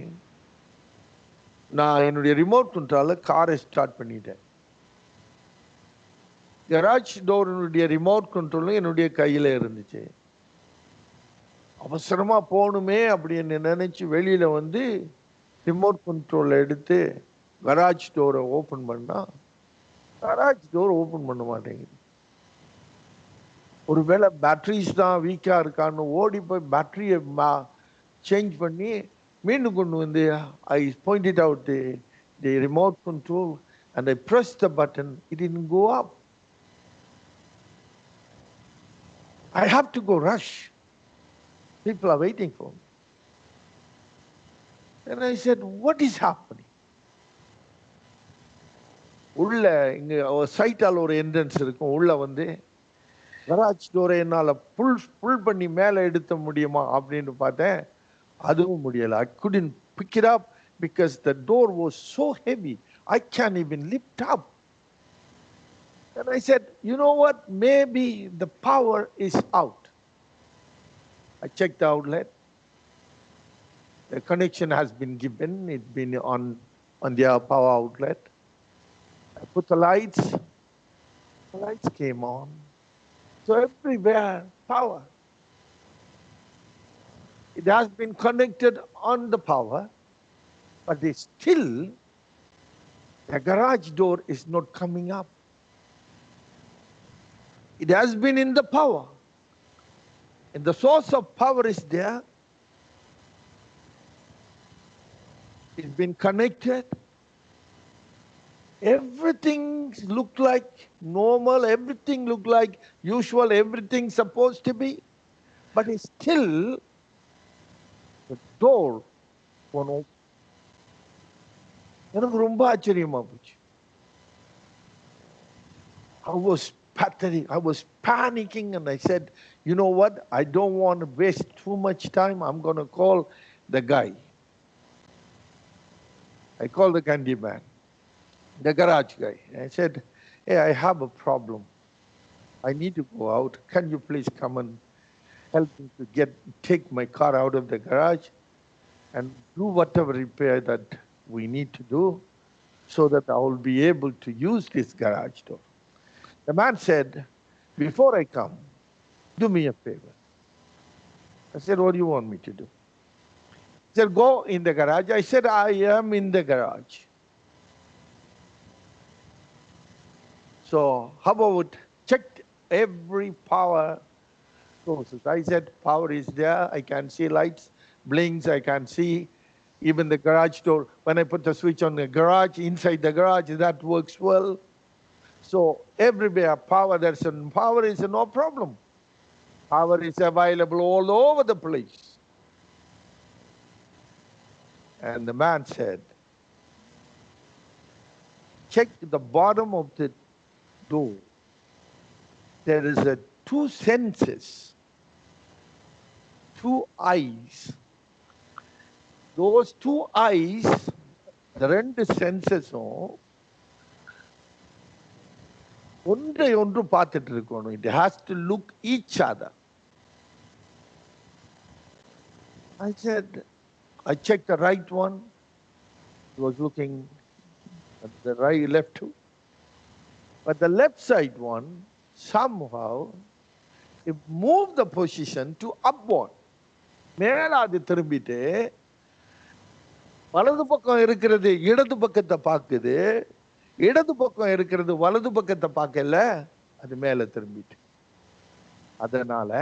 நான் என்னுடைய remote கண்ட்ரோல காரை start பண்ணிட்டேன். Garage டோருடைய remote கண்ட்ரோலும் என்னுடைய கையில இருந்துச்சு. அவசரமா போகணுமே அப்படின்னு நினைச்சு வெளியில வந்து ரிமோட் கண்ட்ரோல் எடுத்து கராஜ் டோரை ஓபன் பண்ணா கராஜ் டோர் ஓபன் பண்ண மாட்டேங்குது. ஒருவேளை பேட்டரிஸ் தான் வீக்கா இருக்கான்னு ஓடி போய் பேட்டரியை சேஞ்ச் பண்ணி மீண்டும் கொண்டு வந்து I pointed out the remote control and I press the button. It didn't go up. I have to go rush. People are waiting for me. And I said, what is happening? உள்ள இங்க சைட்டால் ஒரு entrance இருக்கும். உள்ள வந்து garage டோரை என்னால புல் பண்ணி மேலே எடுத்த முடியுமா அப்படின்னு பார்த்தேன். அதுவும் முடியல. I couldn't pick it up because the door was so heavy. I can't even lift up. And I said, you know what? Maybe the power is out. I checked the outlet. The connection has been given. It's been on their power outlet. I put the lights. The lights came on. So everywhere, power. It has been connected on the power, but it's still, the garage door is not coming up. It has been in the power. And the source of power is there. It's been connected. Everything looked like normal. Everything looked like usual. Everything supposed to be. But it's still, the door won't open. எனக்கு ரொம்ப ஆச்சரியமா போச்சு. I was pathetic. I was panicking and I said, you know what? I don't want to waste too much time. I'm going to call the guy. I called the candy man, the garage guy. I said, hey, I have a problem. I need to go out. Can you please come and help me to take my car out of the garage and do whatever repair that we need to do so that I will be able to use this garage door. The man said, before I come, do me a favor. I said, what do you want me to do? He said, go in the garage. I said, I am in the garage. So how about check every power sources? I said, power is there. I can see lights, blinks. I can see even the garage door. When I put the switch on the garage, inside the garage, that works well. So everywhere power, power is no problem. Power is available all over the place. And the man said, check the bottom of the door. There is two senses, two eyes. Those two eyes, the ரெண்டு senses-உம் ஒன்றை ஒன்று பார்த்துட்டு இருக்கணும். It has to look each other. I said, I checked the right one. He was looking at the right, left too. But the left side one, somehow, it moved the position to upward. மேல அது திரும்பிட்டு வலது பக்கம் இருக்கிறது இடது பக்கத்தை பார்க்குது, இடது பக்கம் இருக்கிறது வலது பக்கத்தை பார்க்கல, அது மேல திரும்பிட்டு. அதனால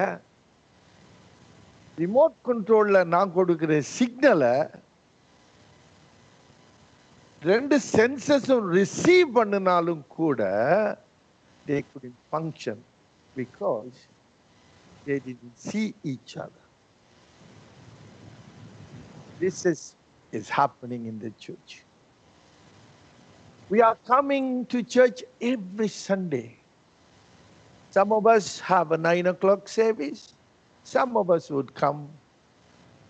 ரிமோட் கண்ட்ரோல்ல நான் கொடுக்கிற சிக்னலை ரெண்டு சென்சஸும் ரிசீவ் பண்ணினாலும் கூட they couldn't function because they didn't see each other. This is happening in the church. We are coming to church every Sunday. Some of us have a 9 o'clock service. Some of us would come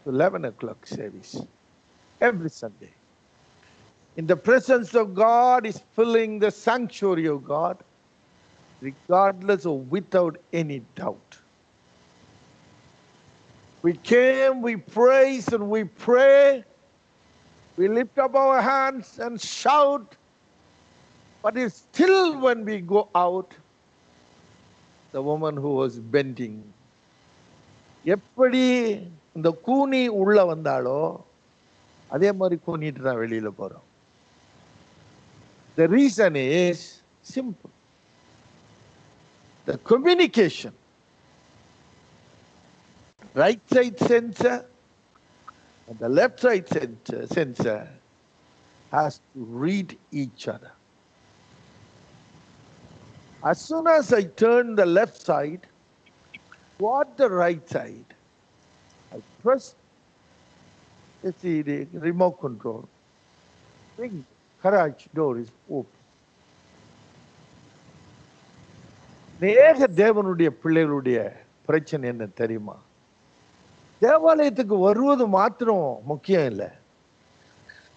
to 11 o'clock service every Sunday. In the presence of God is filling the sanctuary of God, regardless or without any doubt. We came, we praise and we pray. We lift up our hands and shout. But it's still when we go out, the woman who was bending, எப்படி இந்த கூனி உள்ள வந்தாலோ அதே மாதிரி கூனிட்டு தான் வெளியில போறோம். The reason is simple. The communication. Right side sensor and the left side sensor has to read each other. As soon as I turn the left side toward the right side, I press, let's see, the remote control. Big garage door is open. நேக தேவனுடைய பிள்ளைகளுடைய பிரச்சனை என்ன தெரியுமா? தேவாலயத்துக்கு வருவது மாத்திரம் முக்கியம் இல்லை,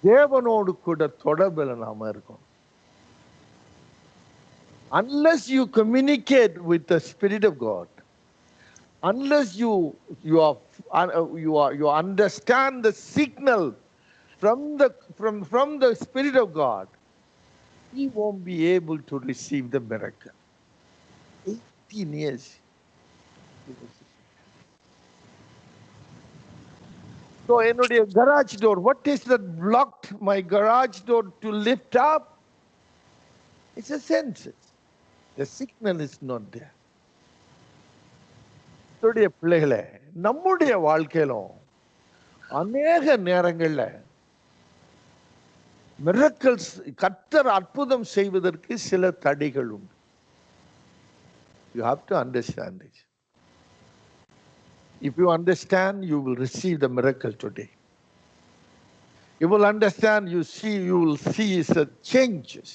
தேவனோடு கூட தொடர்பில் நாம இருக்கோம். Unless you communicate with the Spirit of God, unless you understand the signal from the Spirit of God, you won't be able to receive the miracle. 18 years. So என்னுடைய garage door, what is that blocked my garage door to lift up? It's a senses. The signal is not there. நம்முடைய பிள்ளைகளே, நம்முடைய வாழ்க்கையிலும் அநேக நேரங்கள்ல miracles, கர்த்தர் அற்புதம் செய்வதற்கு சில தடைகள் உண்டு. You have to understand this. If you understand, you will receive the miracle today. You will understand, you will see the changes.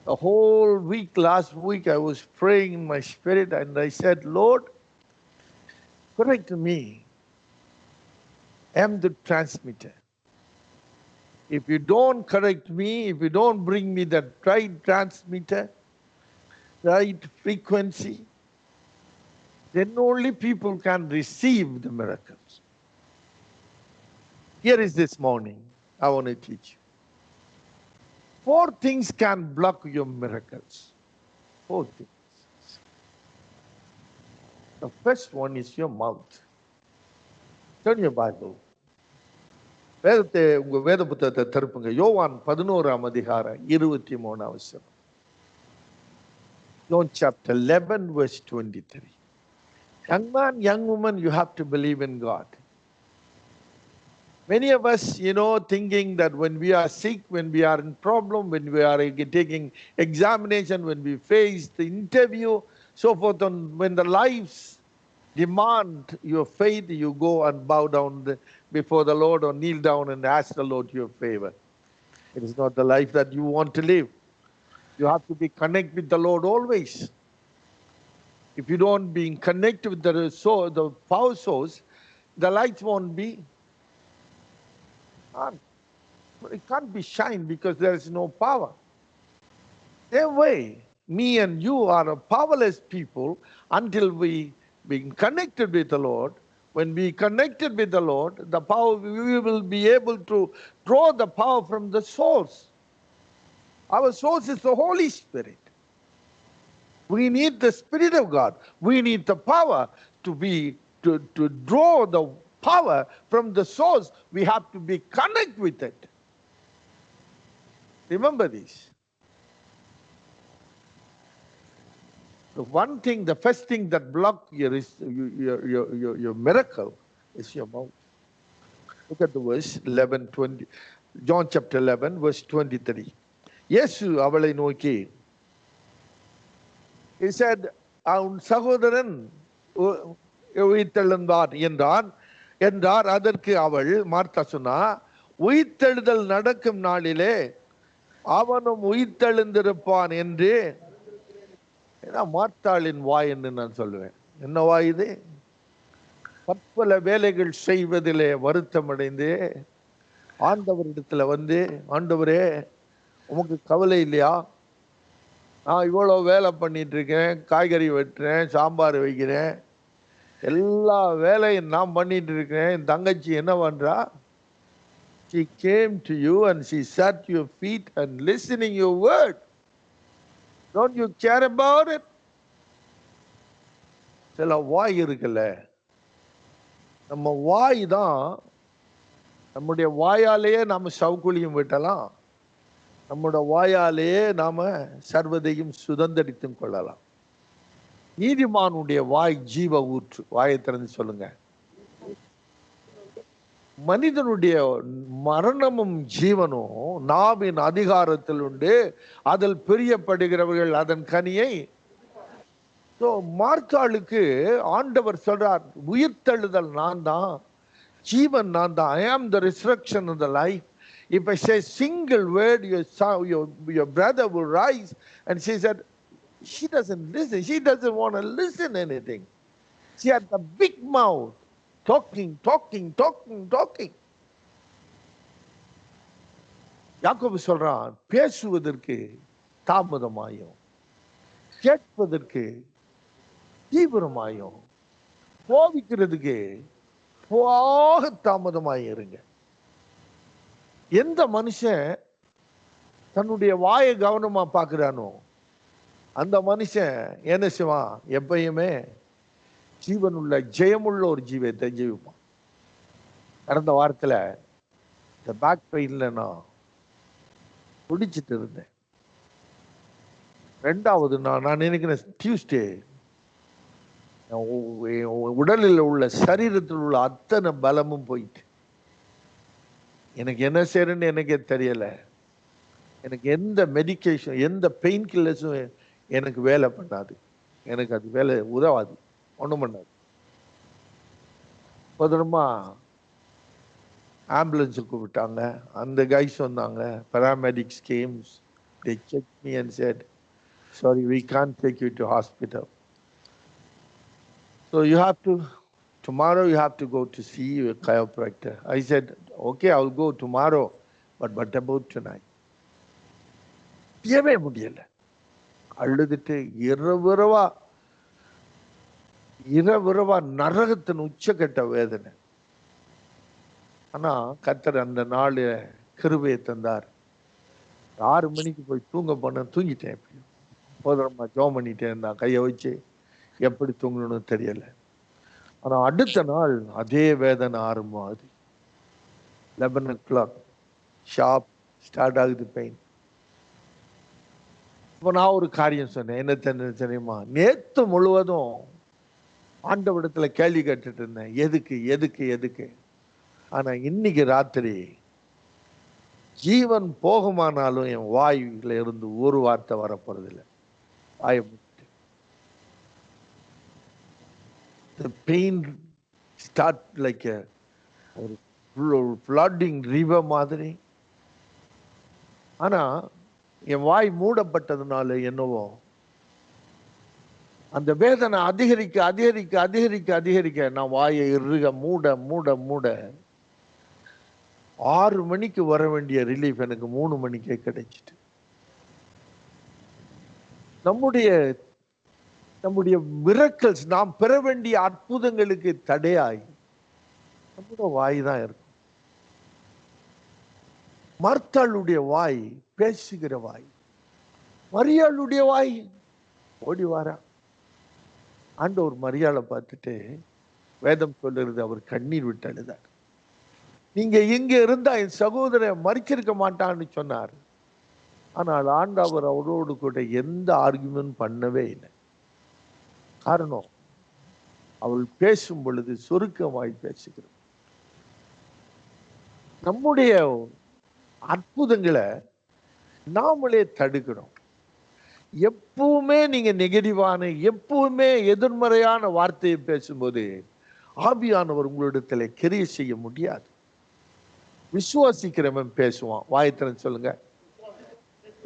The whole week, last week, I was praying in my spirit and I said, Lord, correct me. I am the transmitter. If you don't correct me, if you don't bring me the right transmitter, right frequency, then only people can receive the miracles. Here is this morning, I want to teach you. 4 things can block your miracles. 4 things. The first one is your mouth. Turn your Bible. வேதத்தை, உங்க வேத புத்தகத்தை திருப்புங்க. யோவான் 11ஆம் அதிகாரம் 23ஆம் வசனம். John chapter 11 verse 23. Young man, young woman, you have to believe in God. Many of us, thinking that when we are sick, when we are in problem, when we are taking examination, when we face the interview, so forth, and when the lives demand your faith, you go and bow down before the Lord or kneel down and ask the Lord your favor. It is not the life that you want to live. You have to be connected with the Lord always. If you don't be connected with the power source, the lights won't be on. It can't be shine because there is no power. Same way, me and you are a powerless people until we being connected with the Lord. When we connected with the Lord, the power, we will be able to draw the power from the source. Our source is the Holy Spirit. We need the Spirit of God. We need the power to draw the power from the source. We have to be connected with it. Remember this. The first thing that blocks your miracle is your mouth. Look at the verse 11:20. John chapter 11 verse 23. இயேசு அவளை நோக்கி, he said, உன் சகோதரன் உயிர்த்தெழுந்தார் என்றார். அதற்கு அவள், Martha சொன்னா, உயிர்த்தெழுதல் நடக்கும் நாளிலே அவனும் உயிர்த்தெழுந்திருப்பான் என்று. மார்த்தாளின் வாய் என்று நான் சொல்லுவேன். என்ன வாய் இது? பற்பல வேலைகள் செய்வதிலே வருத்தமடைந்து ஆண்டவரிடத்துல வந்து, ஆண்டவரே உமக்கு கவலை இல்லையா? நான் இவ்வளோ வேலை பண்ணிட்டு இருக்கேன், காய்கறி வெட்டுறேன், சாம்பார் வைக்கிறேன், எல்லா வேலையும் நான் பண்ணிட்டு இருக்கேன். என் தங்கச்சி என்ன பண்றா? She came to you and she sat at your feet and listening your word. Don't you care about it? சில வாய் இருக்குல்ல, நம்ம வாய் தான், நம்முடைய வாயாலேயே நாம சவுக்குலியும் விட்டலாம், நம்முடைய வாயாலேயே நாம சர்வதையும் சுதந்திரித்தும் கொள்ளலாம். நீதிமானுடைய வாய் ஜீவ ஊற்று. வாயை திறந்து சொல்லுங்க. மனிதனுடைய மரணமும் ஜீவனும் நாவின் அதிகாரத்தில் உண்டு, அதில் பிரியப்படுகிறவர்கள் அதன் கனியை. மார்த்தாளுக்கு ஆண்டவர் சொல்றார், உயிர்த்தெழுதல் நான் தான், ஜீவன் நான் தான். I am the resurrection of the life. If I say single word, your brother will rise. And she said, she doesn't listen. She doesn't want to listen anything. She had the big mouth, talking. யாக்கோபு சொல்றான், பேசுவதற்கு தாமதமாயும் கேட்பதற்கு தீவிரமாயும் கோபிக்கிறதுக்கு போக தாமதமாயும் இருங்க. எந்த மனுஷன் தன்னுடைய வாயை கவனமா பாக்குறானோ அந்த மனுஷன் என்ன செய்வான்? எப்பயுமே ஜீவனுள்ள ஜெயமுள்ள ஒரு ஜீவத்தை ஜீவிப்பான். கடந்த வாரத்துல இந்த பேக் பெயின்ல நான் குடிச்சிட்டு இருந்தேன். ரெண்டாவது நான் நினைக்கிறேன் டியூஸ்டே உடலில் உள்ள சரீரத்தில் உள்ள அத்தனை பலமும் போயிட்டு எனக்கு என்ன செய்யறேன்னு எனக்கே தெரியல. எனக்கு எந்த மெடிக்கேஷன், எந்த பெயின் கில்லர்ஸும் எனக்கு வேலை பண்ணாது. எனக்கு அது வேலை உதவாது, ஒன்றும் பண்ணாது. பத்திரமா ஆம்புலன்ஸு கூப்பிட்டாங்க. அந்த கைஸ் வந்தாங்க, paramedics came. They checked me and said, sorry, we can't take you to hospital. So you have to, tomorrow you have to go to see a chiropractor. I said, okay, I'll go tomorrow, but what about tonight? பியவே முடியல. அழுதுட்டு இரவிரவா நரகத்தின் உச்சக்கட்ட வேதனை. ஆனா கர்த்தர் அந்த நாள் கிருபையை தந்தார். 6 மணிக்கு போய் தூங்க போன, தூங்கிட்டேன். எப்படியும் போதரமா ஜோம் பண்ணிட்டேன் இருந்தான், கையை வச்சு எப்படி தூங்கணும்னு தெரியல. ஆனா அடுத்த நாள் அதே வேதனை ஆரம்பமாகுது. 11 o'clock ஷார்ப் ஸ்டார்ட் ஆகுது பெயின். இப்போ நான் ஒரு காரியம் சொன்னேன், என்ன தெரியுமா? நேத்து முழுவதும் ஆண்டவரிடத்துல கேள்வி கேட்டுட்டு இருந்தேன், எதுக்கு. ஆனா இன்னைக்கு ராத்திரி ஜீவன் போகுமானாலும் என் வாயில இருந்து ஒரு வார்த்தை வரப்போறதில்லை. வாயை மூடிட்டு. The pain start like a flooding river மாதிரி. ஆனா என் வாய் மூடப்பட்டதுனால என்னவோ அந்த வேதனை அதிகரிக்க நான் வாயை இறுக மூட 6 மணிக்கு வர வேண்டிய ரிலீஃப் எனக்கு 3 மணிக்கே கிடைச்சிட்டு. நம்முடைய மிரக்கல்ஸ், நாம் பெற வேண்டிய அற்புதங்களுக்கு தடையாய் நம்முடைய வாய் தான் இருக்கும். மார்த்தாளுடைய வாய் பேசுகிற வாய், மரியாளுடைய வாய் ஓடி வாரா. ஆண்டவர் மரியாளை பார்த்துட்டு வேதம் சொல்லுறது, அவர் கண்ணீர் விட்டு அழுதார். நீங்க எங்க இருந்தா என் சகோதரன் மறிச்சிருக்க மாட்டான்னு சொன்னார். ஆனால் ஆண்டவர் அவரோடு கூட எந்த ஆர்குமெண்ட் பண்ணவே இல்லை. காரணம், அவள் பேசும் பொழுது சுருக்கமாய் பேசுகிறோம். நம்முடைய அற்புதங்களை நாமளே தடுக்கிறோம். எப்பவுமே நீங்க நெகட்டிவான, எப்பவுமே எதிர்மறையான வார்த்தையை பேசும்போது ஆவியானவர் உங்களிடத்துல கிரியை செய்ய முடியாது. விசுவாசிக்கிறவன் பேசுவான். வாயத்திறன் சொல்லுங்க,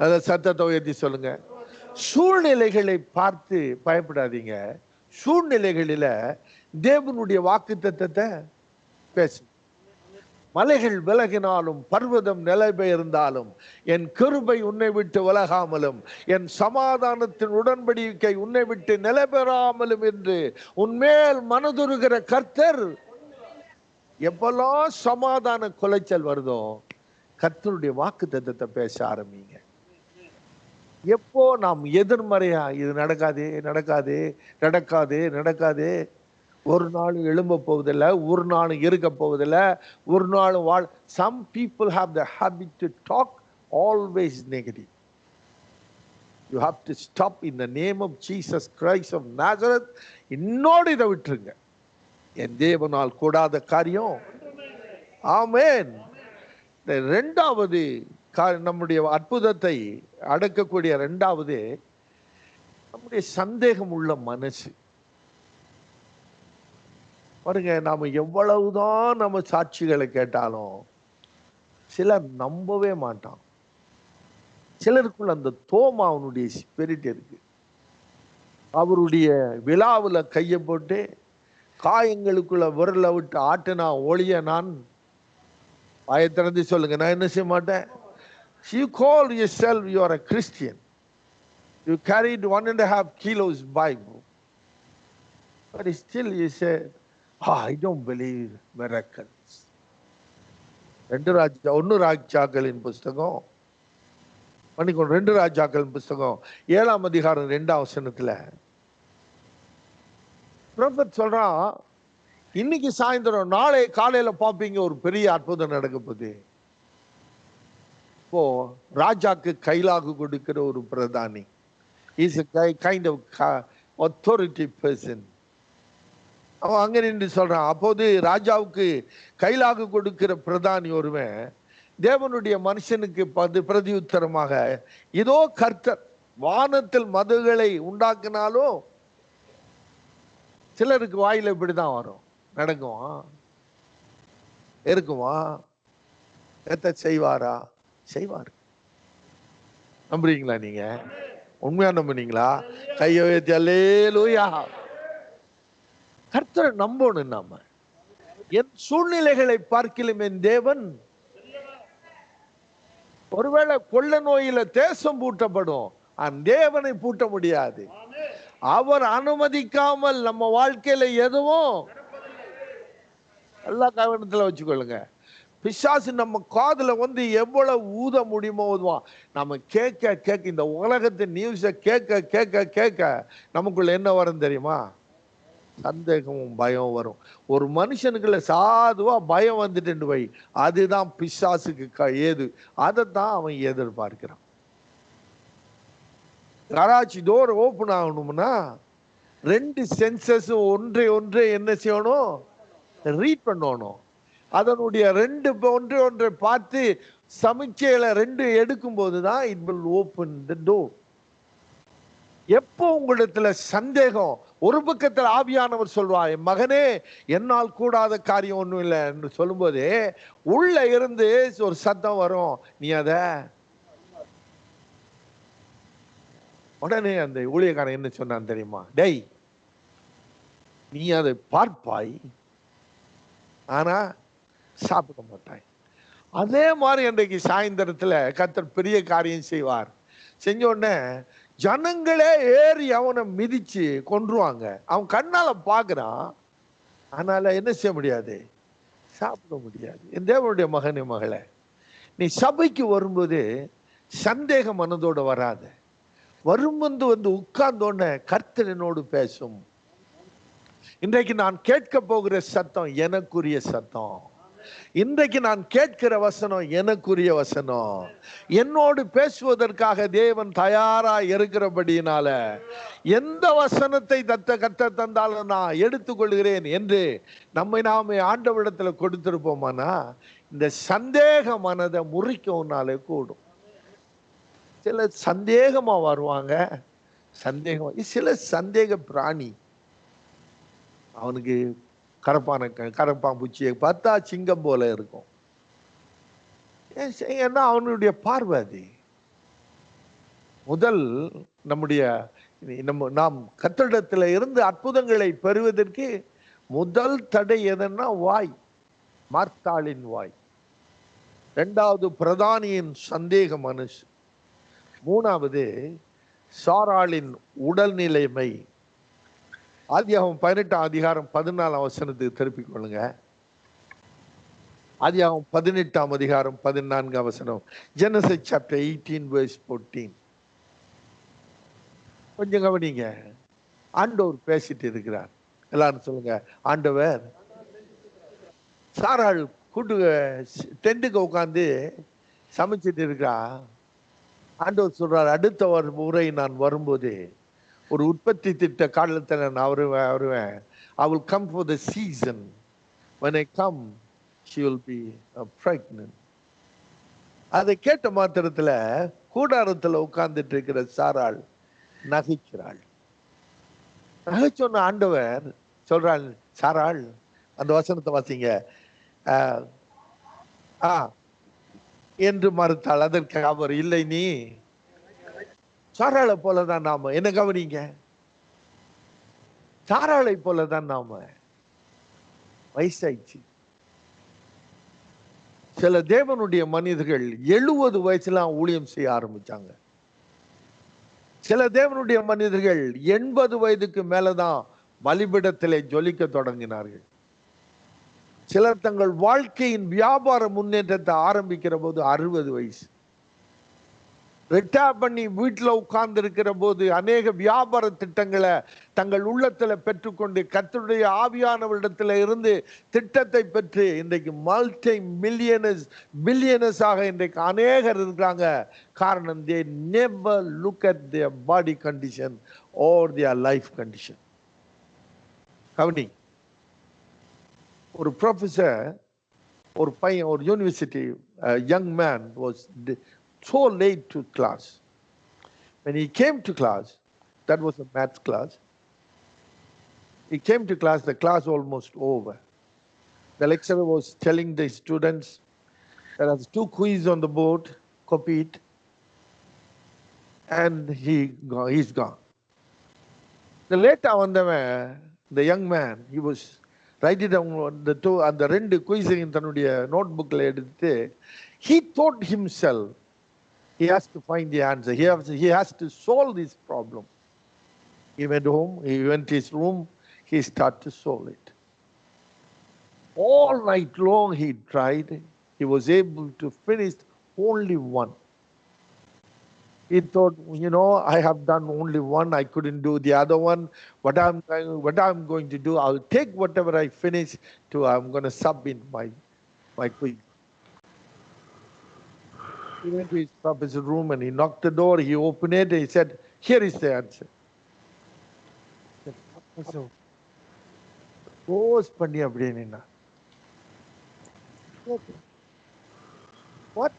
அத சத்தத்தை உயர்த்தி சொல்லுங்க. சூழ்நிலைகளை பார்த்து பயப்படாதீங்க. சூழ்நிலைகளில தேவனுடைய வாக்குத்தத்தத்தை பேசு. மலைகள் விலகினாலும் பர்வதம் நிலை பெயர்ந்தாலும் என் கிருபை உன்னை விட்டு விலகாமலும் என் சமாதானத்தின் உடன்படிக்கை உன்னை விட்டு நிலை பெறாமலும் என்று உன்மேல் மனதுருகிற கர்த்தர். எப்பெல்லாம் சமாதான குலைச்சல் வருதோ கர்த்தருடைய வாக்கு தத்தத்தை பேச ஆரம்பிங்க. எப்போ நாம் எதிர்மறையா இது நடக்காதே நடக்காதே நடக்காதே நடக்காதே, ஒரு நாள் எழும்ப போவதில்லை, ஒரு நாள் இருக்க போவதில்லை, ஒரு நாள் வாழ். Some people have the habit to talk always negative. You have to stop in the name of Jesus Christ of Nazareth. இன்னோடு இதை விட்டுருங்க. என் தேவனால் கூடாத காரியம். ஆமென். இரண்டாவது நம்முடைய அற்புதத்தை அடக்கக்கூடிய இரண்டாவது நம்முடைய சந்தேகம் உள்ள மனசு. பாருங்க, நாம எவ்வளவுதான் நம்ம சாட்சிகளை கேட்டாலும் சிலர் நம்பவே மாட்டான். சிலருக்குள்ள அந்த தோமா அவனுடைய ஸ்பிரிட் இருக்கு. அவருடைய விழாவில் கையை போட்டு காயங்களுக்குள்ள விரலை விட்டு ஆட்டுனா ஒளிய நான் வாயை திறந்து சொல்லுங்க, நான் என்ன செய்ய மாட்டேன். You call yourself you are a Christian. You carried 1.5 kilos Bible. But still you said, I don't believe miracles. ஒன்னு ராஜாக்களின் புஸ்தகம் 2 ராஜாக்களின் புஸ்தகம் 7ஆம் அதிகாரம் 2ஆம் வசனத்துல ப்ராஃபட் சொல்றான், இன்னைக்கு சாயந்தரம் நாளை காலையில பாப்பீங்க ஒரு பெரிய அற்புதம் நடக்க போகுது. இப்போ ராஜாக்கு கைலாகு கொடுக்கிற ஒரு பிரதானி, is a kind of authority person. அவன் அங்க நின்று சொல்றான், அப்போது ராஜாவுக்கு கைலாகு கொடுக்கிற பிரதானி ஒருவன் தேவனுடைய மனுஷனுக்கு பிரதியுத்தரமாக, இதோ கர்த்தர் வானத்தில் மதுகளை உண்டாக்கினாலும். சிலருக்கு வாயில இப்படிதான் வரும், நடக்குமா இருக்குமா, எத்த செய்வாரா செய்வார். நம்புறீங்களா? நீங்க உண்மையா நம்புனீங்களா? கையை வைத்து அல்லேலூயா. கர்த்தரை நம்பணும். நாம என் சூழ்நிலைகளை பார்க்கிலும் என் தேவன். ஒருவேளை கொள்ள நோயில தேசம் பூட்டப்படும், தேவனை பூட்ட முடியாது. அவர் அனுமதிக்காமல் நம்ம வாழ்க்கையில எதுவும் எல்லா கவனத்துல வச்சுக்கொள்ளுங்க. பிசாசு நம்ம காதுல வந்து எவ்வளவு ஊத முடியுமோ ஊதுவான். நம்ம கேட்க கேட்க இந்த உலகத்தின் நியூஸை கேட்க கேட்க கேட்க நமக்குள்ள என்ன வரும் தெரியுமா? சந்தேகமும் பயம் வரும். ஒரு மனுஷனுக்குள்ள சாதுவா பயம் வந்துட்டு வை, அதுதான் பிசாசுக்கு ஏது. அதைத்தான் அவன் எதிர்பார்க்கிறான். யாராச்சும் டோர் ஓபன் ஆகணும்னா 2 சென்சஸ் ஒன்றை என்ன செய்யணும்? ரீட் பண்ணணும். அதனுடைய ஒன்றை பார்த்து சமீட்சையில 2 எடுக்கும் போதுதான் it will open the door. எப்போ உங்களிடத்துல சந்தேகம், ஒரு பக்கத்துல ஆவியானவர் சொல்வா, என் மகனே என்னால் கூடாத காரியம் ஒண்ணும் இல்லை என்று சொல்லும் போதே உள்ள இருந்து ஒரு சத்தம் வரும், நீ அத உடனே அந்த ஊழியக்காரன் என்ன சொன்னான் தெரியுமா? டேய், நீ அதை பார்ப்பாய், ஆனா சாப்பிட மாட்டாய். அதே மாதிரி அன்றைக்கு சாயந்தரத்துல கர்த்தர் பெரிய காரியம் செய்வார். செஞ்ச உடனே ஜனங்களே ஏறி அவனை மிதிச்சு கொன்றுவாங்க. அவன் கண்ணால பாக்குறான், அதனால என்ன செய்ய முடியாது? சாப்பிட முடியாது. என் தேவனுடைய மகனே மகளே, நீ சபைக்கு வரும்போது சந்தேக மனதோட வராத. வரும்போது வந்து உட்கார்ந்தோடனே கர்த்தர் என்னோடு பேசும். இன்றைக்கு நான் கேட்க போகிற சத்தம் எனக்குரிய சத்தம். இன்றைக்கு நான் கேட்கிற வசனம் எனக்குரிய வசனம். என்னோடு பேசுவதற்காக தேவன் தயாரா இருக்கிறபடியினால எந்த வசனத்தை கர்த்தர் தந்தாலும் நான் எடுத்துக்கொள்கிறேன் என்று நம்மை நாமே ஆண்டவரிடத்துல கொடுத்திருப்போமானா இந்த சந்தேக மனதை முறிக்கவும்னாலே கூடும். சில சந்தேகமா வருவாங்க, சில சந்தேக பிராணி. அவனுக்கு கரப்பான் பூச்சியை பார்த்தா சிங்கம் போல இருக்கும். ஏன்னா அவனுடைய பார்வை அது. முதல் நாம் கர்த்தரிடத்துல இருந்து அற்புதங்களை பெறுவதற்கு முதல் தடை எதன்னா வாய். மார்த்தாளின் வாய். இரண்டாவது பிரதானியின் சந்தேக மனுஷ், மூணாவது சாராளின் உடல்நிலைமை. ஆதியாகமம் 18ஆம் அதிகாரம் 14ஆம் வசனத்துக்கு திருப்பிக் கொள்ளுங்க. ஆதியாகமம் 18ஆம் அதிகாரம் 14ஆம் வசனம். Genesis chapter 18 verse 14. கொஞ்சம் கவனிங்க. ஆண்டவர் பேசிட்டு இருக்கிறார். எல்லாரும் சொல்லுங்க, ஆண்டவர். சாராள் கூட்டு டென்ட்டுக்கு உட்காந்து சமைச்சிட்டு இருக்கிறா. ஆண்டவர் சொல்றார், அடுத்த முறை நான் வரும்போது ஒரு உற்பத்தி திட்ட காலத்தில் நான் வருவேன். I will come for the season. When I come, she will be pregnant. அதை கேட்ட மாத்திரத்துல கூடாரத்துல உட்கார்ந்துட்டு இருக்கிற சாராள் நகைக்கிறாள். நகைச்சொன்ன ஆண்டவர் சொல்றாள், சாராள், அந்த வசனத்தை வாசிங்க. என்று மறுத்தாள். அதற்கு அவர், இல்லை, நீ சாராளை போலதான் நாம. என்ன கவனிங்க, சாராளை போலதான் நாம. வயசாயிடுச்சு. சில தேவனுடைய மனிதர்கள் 70 வயசுல ஊழியம் செய்ய ஆரம்பிச்சாங்க. சில தேவனுடைய மனிதர்கள் 80 வயதுக்கு மேலதான் பலிபீடத்திலே ஜொலிக்க தொடங்கினார்கள். சிலர் தங்கள் வாழ்க்கையின் வியாபார முன்னேற்றத்தை ஆரம்பிக்கிற போது 60 வயசு. ரிட்டையர் பண்ணி வீட்டில் உட்கார்ந்து இருக்கிற போது அநேக வியாபார திட்டங்களை தங்கள் உள்ளத்துல பெற்றுக்கொண்டு கர்த்தருடைய ஆவியானவரிடத்துல இருந்து திட்டத்தை பெற்று இன்றைக்கு மல்டி பில்லியனர்ஸாக இன்றைக்கு அநேகர் இருக்கிறாங்க. காரணம், they never look at their body condition or their life condition. கவனி, ஒரு ப்ரொஃபஸர், ஒரு பையன், ஒரு university young man was so late to class. When he came to class, that was a math class. He came to class, the class almost over. The lecturer was telling the students, there are 2 quiz on the board, copy it. And he's gone. The later on the young man, he was writing down the 2 and the 2 quiz in தன்னுடைய நோட்புக்ல எடுத்து, he thought himself, he has to find the answer. He has to solve this problem. He went home, he went to his room, he started to solve it. All night long he tried. He was able to finish only one. He thought, I have done only one, I couldn't do the other one. What I'm going to do, I'll take whatever I finish I'm going to sub in my quiz. He went to his professor's room and he knocked the door. He opened it and he said, here is the answer. What?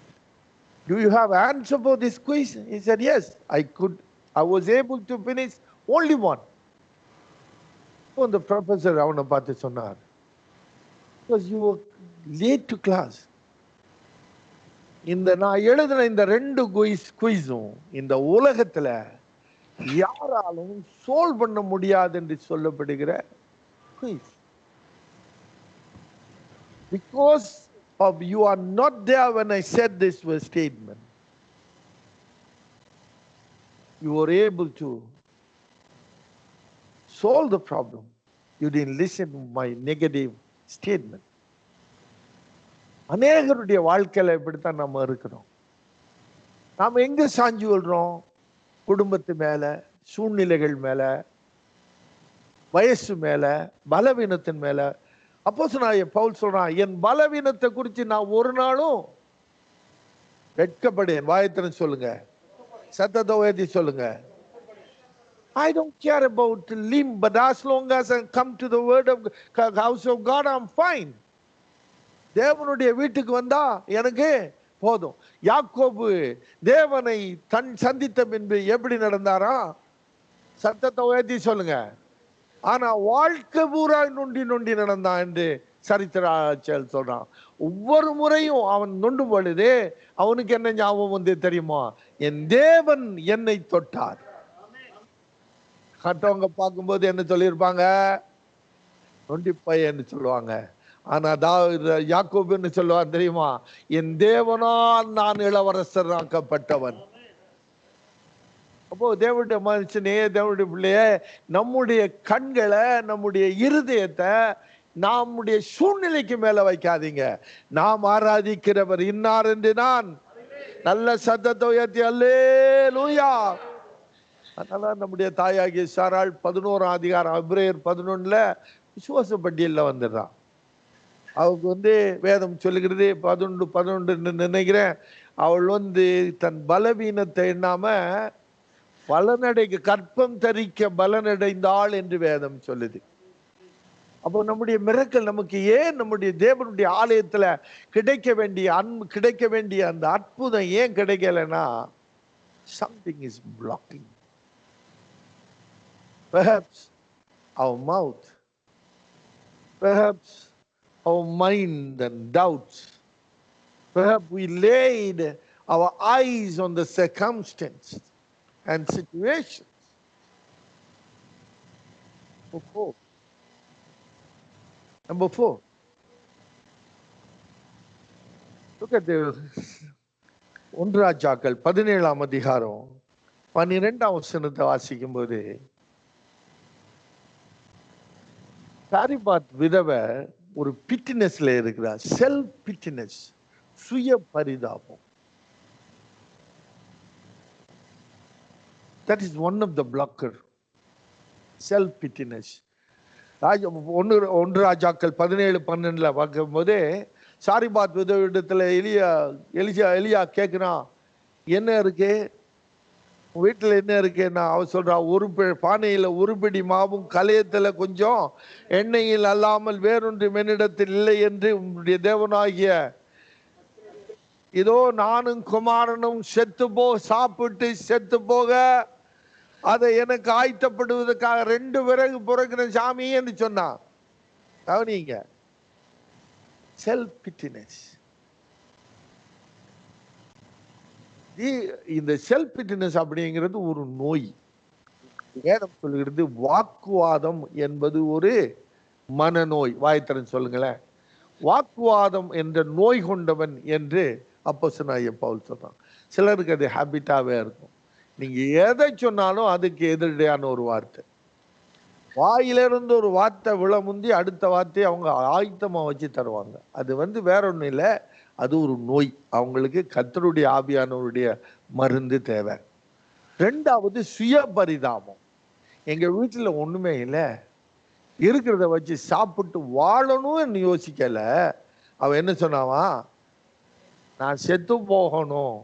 Do you have answer for this quiz? He said, yes, I was able to finish only one. So the professor avana paathu sonnar, because you were late to class. நான் எழுதின இந்த 2 குயிஸும் இந்த உலகத்துல யாராலும் solve பண்ண முடியாது என்று சொல்லப்படுகிற quiz. Because of you are not there when I said this statement, you were able to solve the problem. You didn't listen to my negative statement. அநேகருடைய வாழ்க்கையில இப்படித்தான் நம்ம இருக்கிறோம். நாம எங்க சாஞ்சு கொள்றோம்? குடும்பத்து மேல, சூழ்நிலைகள் மேல, வயசு மேல, பலவீனத்தின் மேல. அப்போஸ்தலனாகிய பவுல் சொல்றான், என் பலவீனத்தை குறித்து நான் ஒரு நாளும் வெட்கப்படேன். வாயத்திறன் சொல்லுங்க, சத்தத்தை உயர்த்தி சொல்லுங்க. I don't care about limb, but as long as I come to the word of house of God, I'm fine. தேவனுடைய வீட்டுக்கு வந்தா எனக்கு போதும். யாக்கோபு தேவனை சந்தித்த பின்பு எப்படி நடந்தாரா? சத்தத்தை உயர்த்தி சொல்லுங்க. ஆனா வாழ்க்கை பூரா நொண்டி நடந்தான் என்று சரித்திராச்சல் சொல்றான். ஒவ்வொரு முறையும் அவன் நொண்டும் பொழுது அவனுக்கு என்ன ஞாபகம் வந்து தெரியுமா? என் தேவன் என்னை தொட்டார். மற்றவங்க பார்க்கும்போது என்ன சொல்லியிருப்பாங்க? நொண்டிப்பையன்னு சொல்லுவாங்க. ஆனா யாக்கோபுன்னு சொல்லுவான் தெரியுமா, என் தேவனால் நான் இளவரசராக்கப்பட்டவன். அப்போ தேவனுடைய மனுஷனே, தேவனுடைய பிள்ளையே, நம்முடைய கண்களை, நம்முடைய இருதயத்தை நம்முடைய சூழ்நிலைக்கு மேல வைக்காதீங்க. நாம் ஆராதிக்கிறவர் இன்னார் என்று நான் நல்ல சத்தத்தை உயர்த்தி அல்லேலூயா. அதனால நம்முடைய தாயாகிய சாராள் 11ஆம் அதிகாரம் எபிரேயர் 11ல விசுவாச பட்டியலில் வந்துடுறான். அவளுக்கு வேதம் சொல்லுகிறது 11 நினைக்கிறேன். அவள் தன் பலவீனத்தை எண்ணாம பலனடைக்க, கற்பம் தரிக்க பலனடைந்தாள் என்று வேதம் சொல்லுது. அப்போ நம்முடைய மிரக்கல் நமக்கு ஏன் நம்முடைய தேவனுடைய ஆலயத்துல கிடைக்க வேண்டிய அன்பு, கிடைக்க வேண்டிய அந்த அற்புதம் ஏன் கிடைக்கலன்னா, something is blocking. Perhaps our mouth, perhaps our mind and doubts, perhaps we laid our eyes on the circumstances and situations. Number 4. Look at the 1 ராஜாக்கள் 17ஆம் அதிகாரம் 12ஆம் வசனத்தை வாசிக்கும் போது, சாரிபாத் விதவை ஒரு பிட்டினஸ்ல இருக்கிறார். செல்ஃப் பிட்டினஸ், சுய பரிதாபம். That is one of the blocker. Self pittiness. 1 ராஜாக்கள் 17:12 பார்க்கும்போது, சாரிபாத் விதவிடத்துல எலியா கேட்கிறான், என்ன இருக்கு வீட்டுல, என்ன இருக்குன்னா அவ சொல்றா, ஒரு பானையில ஒரு பிடி மாவும் கலையத்துல கொஞ்சம் எண்ணெயில் அல்லாமல் வேறொன்று மென்னிடத்தில் இல்லை என்று உன்னுடைய தேவனாகிய இதோ நானும் குமாரனும் சாப்பிட்டு செத்து போக அதை எனக்கு ஆயத்தப்படுவதற்காக 2 விறகு புறக்கிற சாமி என்று சொன்னான். கவனிங்க, செல்ஃப் பிட்டினஸ். இந்த செல்ஃப் பிட்டினஸ் அப்படிங்கிறது ஒரு நோய். வேதம் சொல்லுகிறது வாக்குவாதம் என்பது ஒரு மனநோய். வாய்த்தரன் சொல்லுங்களேன். வாக்குவாதம் என்ற நோய் கொண்டவன் என்று அப்போஸ்தலனாகிய பவுல் சொல்றான். சிலருக்கு அது ஹேபிட்டாவே இருக்கும். நீங்க எதை சொன்னாலும் அதுக்கு எதிரடையான ஒரு வார்த்தை, வாயிலிருந்து ஒரு வார்த்தை விழ முந்தி அடுத்த வார்த்தையை அவங்க ஆயத்தமா வச்சு தருவாங்க. அது வேற ஒன்றும் இல்லை, அது ஒரு நோய். அவங்களுக்கு கர்த்தருடைய ஆவியானவருடைய மருந்து தேவை. 2வது சுய பரிதாபம். எங்க வீட்டுல ஒண்ணுமே இல்லை, இருக்கிறத வச்சு சாப்பிட்டு வாழணும்னு யோசிக்கல. அவ என்ன சொன்னாவா, நான் செத்து போகணும்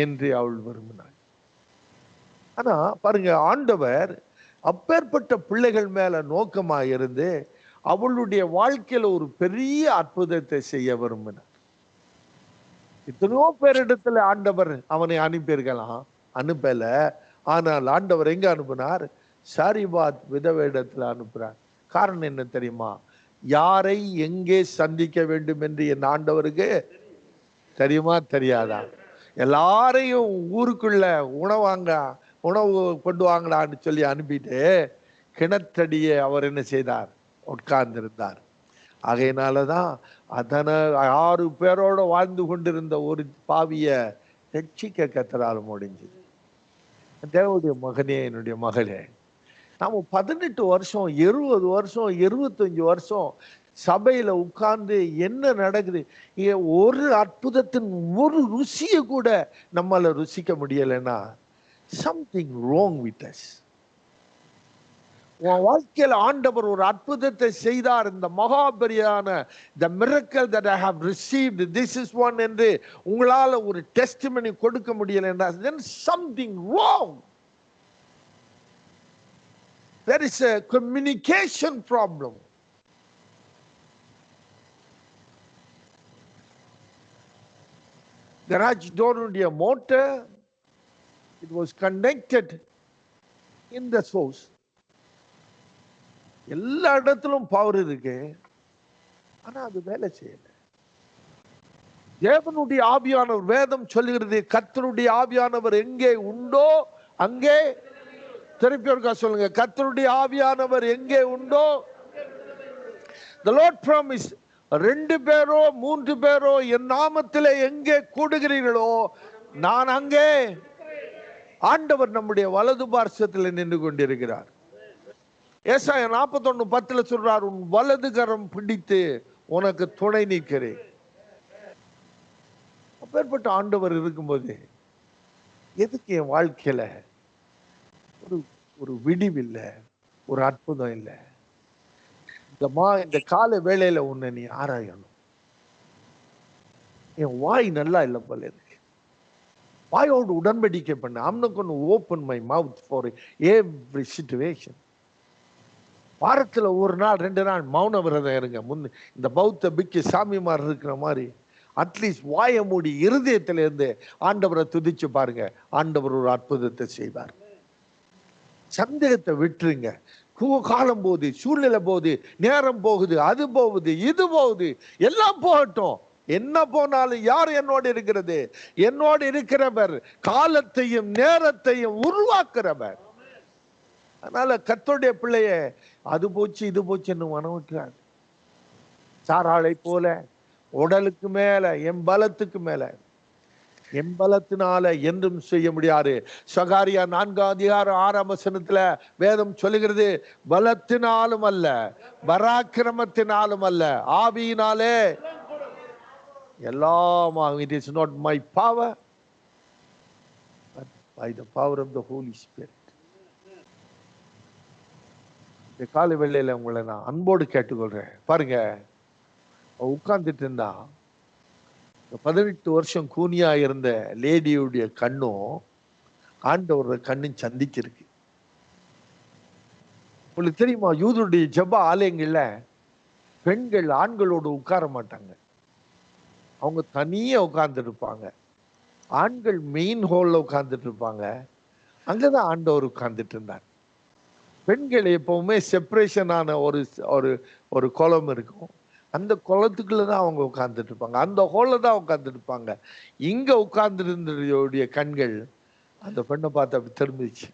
என்று அவள் விரும்பினாள். ஆனா பாருங்க, ஆண்டவர் அப்பேற்பட்ட பிள்ளைகள் மேல நோக்கமா இருந்து அவளுடைய வாழ்க்கையில ஒரு பெரிய அற்புதத்தை செய்ய விரும்பினார். எத்தனையோ பேரிடத்துல ஆண்டவர் அவனை அனுப்பியிருக்கலாம், அனுப்பல. ஆனால் ஆண்டவர் எங்க அனுப்பினார்? சாரிபாத் விதவையிடத்துல அனுப்புறார். காரணம் என்ன தெரியுமா? யாரை எங்கே சந்திக்க வேண்டும் என்று என் ஆண்டவருக்கு தெரியுமா தெரியாதா? எல்லாரையும் ஊருக்குள்ள உணவு கொண்டு வாங்கலான்னு சொல்லி அனுப்பிட்டு கிணற்றடியே அவர் என்ன செய்தார்? உட்கார்ந்திருந்தார். ஆகையினாலதான் 6 பேரோட வாழ்ந்து கொண்டிருந்த ஒரு பாவிய ரட்சிக்க கர்த்தரால் முடிஞ்சது. தேவனுடைய மகனே, என்னுடைய மகளே, நாம 18 வருஷம் 20 வருஷம் 25 வருஷம் சபையில உட்கார்ந்து என்ன நடக்குது, ஒரு அற்புதத்தின் ஒரு ருசியை கூட நம்மால ருசிக்க முடியலைன்னா something wrong with us. உன் வாழ்க்கையில் ஆண்டவர் ஒரு அற்புதத்தை செய்தார், இந்த மகாபரியான the miracle that I have received, this is one என்று உங்களால ஒரு டெஸ்டிமனி கொடுக்க முடியலைன்னா then something wrong. There is a communication problem. garage door உடைய motor, it was connected in the source. எல்லா இடத்திலும் பவர் இருக்கு, ஆனா அது வேலை செய்யல. தேவனுடைய ஆவியானவர், வேதம் சொல்லுகிறது, கர்த்தருடைய ஆவியானவர் எங்கே உண்டோ அங்கே, திருப்பி ஒருக்கா சொல்லுங்க, கர்த்தருடைய ஆவியானவர் எங்கே உண்டோ. The Lord promised, 2 பேரோ 3 பேரோ என் நாமத்திலே எங்கே கூடுகிறீர்களோ நான் அங்கே. ஆண்டவர் நம்முடைய வலது பார்சத்தில் நின்று கொண்டிருக்கிறார். ஏசாயா 41:10 சொல்றார், உன் வலது கரம் பிடித்து உனக்கு துணை நிற்கிறேன். அப்பேற்பட்ட ஆண்டவர் இருக்கும்போது எதுக்கு என் வாழ்க்கையில ஒரு விடிவு இல்லை, ஒரு அற்புதம் இல்லை? இந்த கால வேளையில உன்னை நீ ஆராயணும். என் வாய் நல்லா இல்லை போல இருக்கு. வாயோடு உடன்படிக்கை பண்ண. I'm not going to open my mouth for every situation. வாரத்துல 1 நாள் 2 நாள் மௌன விரதம் இருங்க. இந்த பௌத்த பிக்கு சாமிமார் இருக்கிற மாதிரி அட்லீஸ்ட் வாய மூடி இருதயத்தில இருந்து ஆண்டவரை துதிச்சு பாருங்க. ஆண்டவர் ஒரு அற்புதத்தை செய்வார். சந்தேகத்தை விட்டுருங்க. காலம் போகுது, சூழ்நிலை போகுது, நேரம் போகுது, அது போகுது, இது போகுது, எல்லாம் போகட்டும். என்ன போனாலும் யார் என்னோடு இருக்கிறது? என்னோடு இருக்கிறவர் காலத்தையும் நேரத்தையும் உருவாக்குறவர். அதனால கர்த்தருடைய பிள்ளைய அது போச்சு இது போச்சுன்னு மனவிட்டார். சாராளை போல உடலுக்கு மேல என் பலத்துக்கு மேல, என் பலத்தினால என்றும் செய்ய முடியாது. சகாரியா 4:6 வேதம் சொல்லுகிறது, பலத்தினாலும் அல்ல, பராக்கிரமத்தினாலும் அல்ல, ஆவியினாலே எல்லாமாகும். It is not my power, but by the power of the Holy Spirit. இந்த காலை வேளையில உங்களை நான் அன்போடு கேட்டுக்கொள்றேன். பாருங்க, உட்கார்ந்துட்டு இருந்தா 18 வருஷம் கூனியா இருந்த லேடியுடைய கண்ணும் ஆண்டவரோட கண்ணும் சந்திச்சிருக்கு. உங்களுக்கு தெரியுமா, யூதருடைய ஜெப ஆலயங்கள்ல பெண்கள் ஆண்களோடு உட்கார மாட்டாங்க. அவங்க தனியா உட்கார்ந்துட்டு இருப்பாங்க. ஆண்கள் மெயின் ஹால்ல உட்கார்ந்துட்டு இருப்பாங்க. அங்கதான் ஆண்டவர் உட்கார்ந்துட்டு இருந்தார். பெண்கள் எப்பவுமே செப்பரேஷன் ஆன ஒரு குளம் இருக்கும். அந்த குளத்துக்குள்ளதான் அவங்க உட்கார்ந்துட்டு இருப்பாங்க. அந்த ஹால்ல தான் உட்கார்ந்துட்டு இருப்பாங்க. இங்க உட்கார்ந்து இருந்தோடைய கண்கள் அந்த பெண்ணை பார்த்து அப்படி திரும்பிச்சு.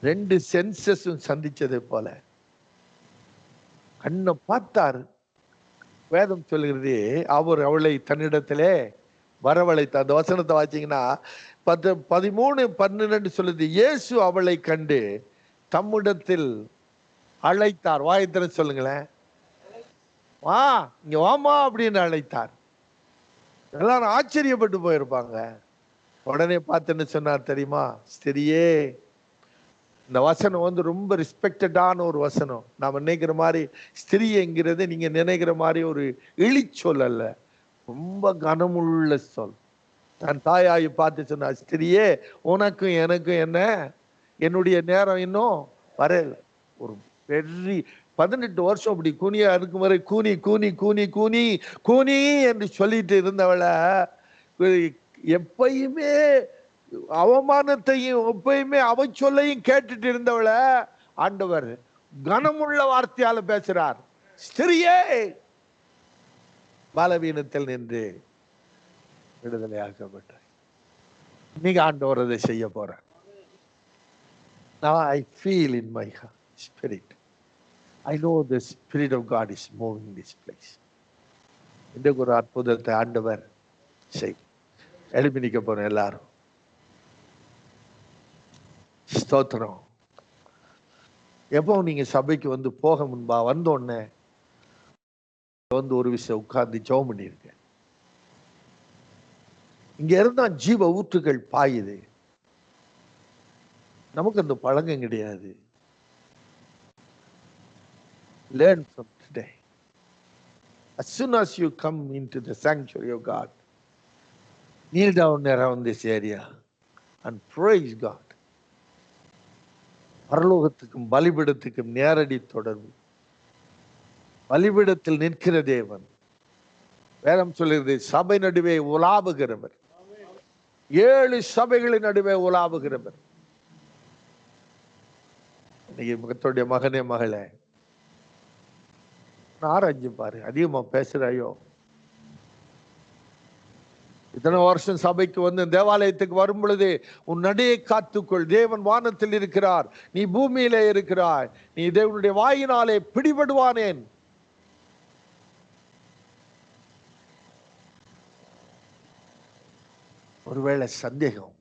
2 சென்சஸும் சந்திச்சதை போல கண்ணை பார்த்தாரு. வேதம் சொல்லுகிறது, அவர் அவளை தன்னிடத்திலே வரவழைத்த. அந்த வசனத்தை வாசிங்கன்னா 13:12 சொல்லுது, இயேசு அவளை கண்டு தம்மிடத்தில் அழைத்தார். வாயத்திர சொல்லுங்களேன், வா இங்க வாமா அப்படின்னு அழைத்தார். எல்லாரும் ஆச்சரியப்பட்டு போயிருப்பாங்க. உடனே பார்த்துன்னு சொன்னார் தெரியுமா, ஸ்திரியே. இந்த வசனம் ரொம்ப ரெஸ்பெக்டடான ஒரு வசனம். நாம நினைக்கிற மாதிரி ஸ்திரீங்கிறது நீங்க நினைக்கிற மாதிரி ஒரு இழிச்சொல் அல்ல, ரொம்ப கனமுள்ள சொல். தன் தாயாயை பார்த்து சொன்னார், ஸ்திரியே உனக்கும் எனக்கும் என்ன, என்னுடைய நேரம் இன்னும் வரல. ஒரு பெரிய 18 வருஷம் அப்படி கூனியா இருக்கும் வரை கூனி கூனி கூனி கூனி கூனி என்று சொல்லிட்டு இருந்தவளை, எப்பயுமே அவமானத்தையும் எப்பயுமே அவச்சொல்லையும் கேட்டுட்டு இருந்தவளை ஆண்டவர் கனமுள்ள வார்த்தையால பேசுறார். ஸ்திரியே பலவீனத்தில் நின்று விடுதலையாக்கப்பட்டார். நீங்க ஆண்டவர் அதை செய்ய போறார். Now I feel in my spirit, I know the Spirit of God is moving this place. இந்த ஒரு அற்புதத்தை ஆண்டவர் செய். எழுப்பி நிக்க போறோம் எல்லாரும். ஸ்தோத்திரம். எப்போ நீங்க சபைக்கு போக முன்பா வந்தோடனே ஒரு விஷயம் உட்கார்ந்து ஜெபம் பண்ணியிருக்கேன். இங்க இருந்தா ஜீவ ஊற்றுகள் பாயுது. நமக்கு அந்த பழக்கம் கிடையாது. Learn from today. As soon as you come into the sanctuary of God, kneel down around this area and praise God. பரலோகத்துக்கும் பலிபீடத்துக்கும் நேரடி தொடர்பு. பலிபீடத்தில் நிற்கிற தேவன். வேதம் சொல்லுகிறது, சபை நடுவே உலாவுகிறவர், 7 சபைகளின் நடுவே உலாவுகிறவர். இன்னைக்கு முகத்துடைய மகனே மகளே, ஆராய்ஞ்சு பாரு. அதிகமா பேசுறாயோ? இத்தனை வருஷம் சபைக்கு தேவாலயத்துக்கு வரும் பொழுது உன் நடையை காத்துக்கொள். தேவன் வானத்தில் இருக்கிறார், நீ பூமியிலே இருக்கிறாய். நீ தேவனுடைய வாயினாலே பிடிபடுவானேன். ஒருவேளை சந்தேகம்,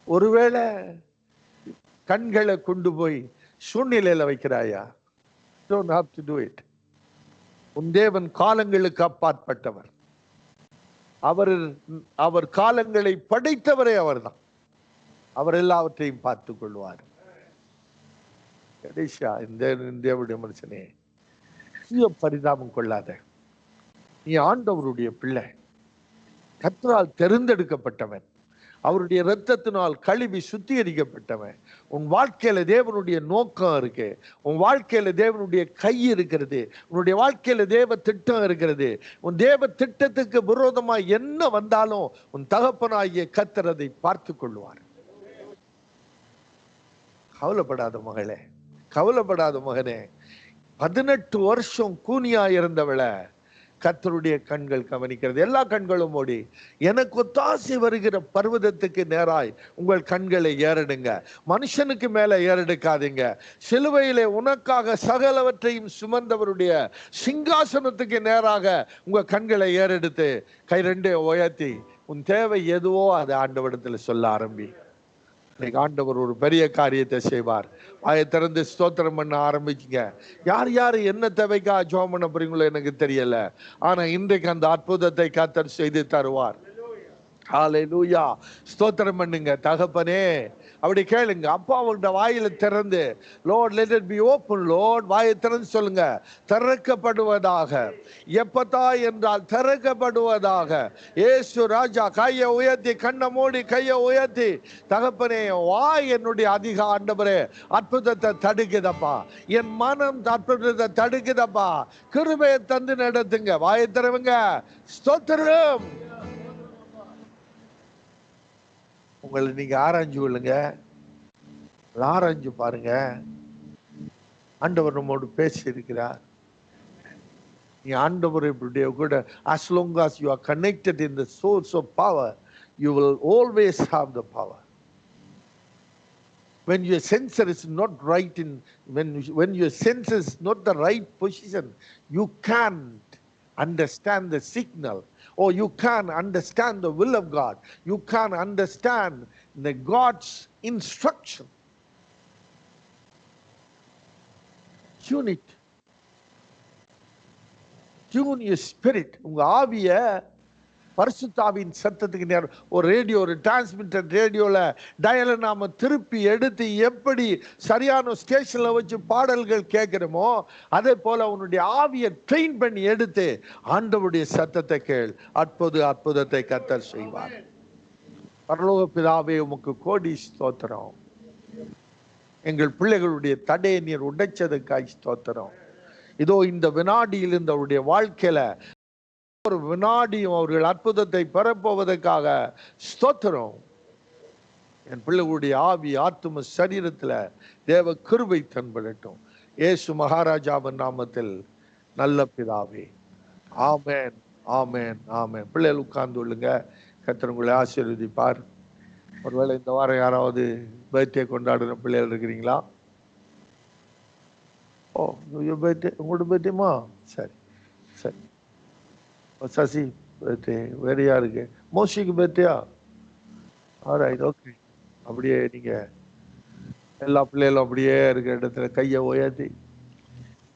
ஒருவேளை கண்களை கொண்டு போய் சூழ்நிலையில வைக்கிறாயா? Don't have to do it. உன் தேவன் காலங்களுக்கு அப்பாற்பட்டவர். அவர் காலங்களை படைத்தவரே அவர்தான். அவர் எல்லாவற்றையும் பார்த்துக் கொள்வார். கடைசியா இந்த மனுஷனே, பரிதாபம் கொள்ளாத. நீ ஆண்டவருடைய பிள்ளை, கர்த்தரால் தெரிந்தெடுக்கப்பட்டவன், அவருடைய இரத்தத்தினால் கழுவி சுத்திகரிக்கப்பட்டவன். உன் வாழ்க்கையில தேவனுடைய நோக்கம் இருக்கு, உன் வாழ்க்கையில தேவனுடைய கை இருக்கிறது, உன்னுடைய வாழ்க்கையில தேவ திட்டம் இருக்கிறது. உன் தேவ திட்டத்துக்கு விரோதமா என்ன வந்தாலும் உன் தகப்பனாகிய கர்த்தர் அதை பார்த்து கொள்வார். கவலைப்படாத மகளே, கவலைப்படாத மகனே. 18 வருஷம் கூனியா இருந்தவளை கர்த்தருடைய கண்கள் கவனிக்கிறது. எல்லா கண்களும் மூடி, எனக்கு ஒத்தாசை வருகிற பர்வதத்துக்கு நேராய் உங்கள் கண்களை ஏறெடுங்க. மனுஷனுக்கு மேல ஏறெடுக்காதீங்க. சிலுவையிலே உனக்காக சகலவற்றையும் சுமந்தவருடைய சிங்காசனத்துக்கு நேராக உங்க கண்களை ஏறெடுத்து கை ரெண்டே உயர்த்தி உன் தேவை எதுவோ அதை ஆண்டவரிடத்துல சொல்ல ஆரம்பி. இன்னைக்கு ஆண்டவர் ஒரு பெரிய காரியத்தை செய்வார். வாயை திறந்து ஸ்தோத்திரம் பண்ண ஆரம்பிச்சுங்க. யார் யார் என்ன தேவைக்கா ஜெபம் பண்ண போறீங்களோ எனக்கு தெரியல, ஆனா இன்றைக்கு அந்த அற்புதத்தை கர்த்தர் செய்து தருவார். ஹல்லேலூயா. ஸ்தோத்திரம் பண்ணுங்க. தகப்பனே, அப்படி கேளுங்க. அப்பா அவங்களோட வாயில திறந்து, Lord let it be open Lord, வாயை திறந்து சொல்லுங்க, திறக்கப்படுவதாக. எப்பதா என்றால் திறக்கப்படுவதாக. இயேசு ராஜா கையை உயர்த்தி, கண்ணை மூடி கையை உயர்த்தி, தகப்பனே வாய் என்னுடைய அதிக ஆண்டவரே அற்புதத்தை தடுக்குதப்பா, என் மனம் அற்புதத்தை தடுக்குதப்பா, கிருபையை தந்து நடத்துங்க. வாயை திறவுங்க. ஸ்தோத்திரம். உங்களை நீங்க ஆராய்ஞ்சு கொள்ளுங்க, ஆராய்ஞ்சு பாருங்க. ஆண்டவர் நம்மோடு பேசி இருக்கிறார். நீ ஆண்டவர் கூட, as long as you are connected in the source of power, you will always have the power. When your sensor is not right in, when your sensor is not the right position, you can't understand the signal, or you can't understand the will of God. You can't understand the God's instruction. Tune it. Tune your spirit. உங்க ஆவிய பரிசுத்தாவின் சத்தத்துக்கு நேரம். ஒரு radio, ஒரு transmitter ரேடியோல டயலை நாம திருப்பி எடுத்து எப்படி சரியான ஸ்டேஷன்ல வச்சு பாடல்கள் கேட்கிறோமோ, அதே போல உன்னுடைய ஆவியை ட்ரெயின் பண்ணி எடுத்து ஆண்டவருடைய சத்தத்தை கேள். அற்புதத்தை கர்த்தர் செய்வார். பரலோக பிதாவே, உமக்கு கோடி ஸ்தோத்திரம். எங்கள் பிள்ளைகளுடைய தடையை நீர் உடைச்சதுக்காய் ஸ்தோத்திரம். இதோ இந்த வினாடியில் இந்த அவருடைய வாழ்க்கையில ஒரு வினாடியும் அவர்கள் அற்புதத்தை பெறப்போவதற்காக ஸ்தோத்திரம். என் பிள்ளைகளுடைய ஆவி ஆத்தும சரீரத்துல தேவ கிருபை தென்படட்டும். இயேசு மகாராஜாவின் நாமத்தில் நல்ல பிதாவே, ஆமென், ஆமென், ஆமென். பிள்ளைகள் உட்கார்ந்து கொள்ளுங்க. கர்த்தர் உங்களை ஆசீர்வதிப்பார். ஒருவேளை இந்த வாரம் யாராவது பர்த்டே கொண்டாடுற பிள்ளைகள் இருக்கிறீங்களா? ஓ, பர்த்டே, உங்களோட பர்த்டேமா? சரி சரி. சசி பர்த்டே, வேற யாருக்கு? மோசிக்கு பர்த்டேயா? Alright, okay. அப்படியே நீங்க எல்லா பிள்ளைகளும் அப்படியே இருக்கிற இடத்துல கையை உயர்த்தி,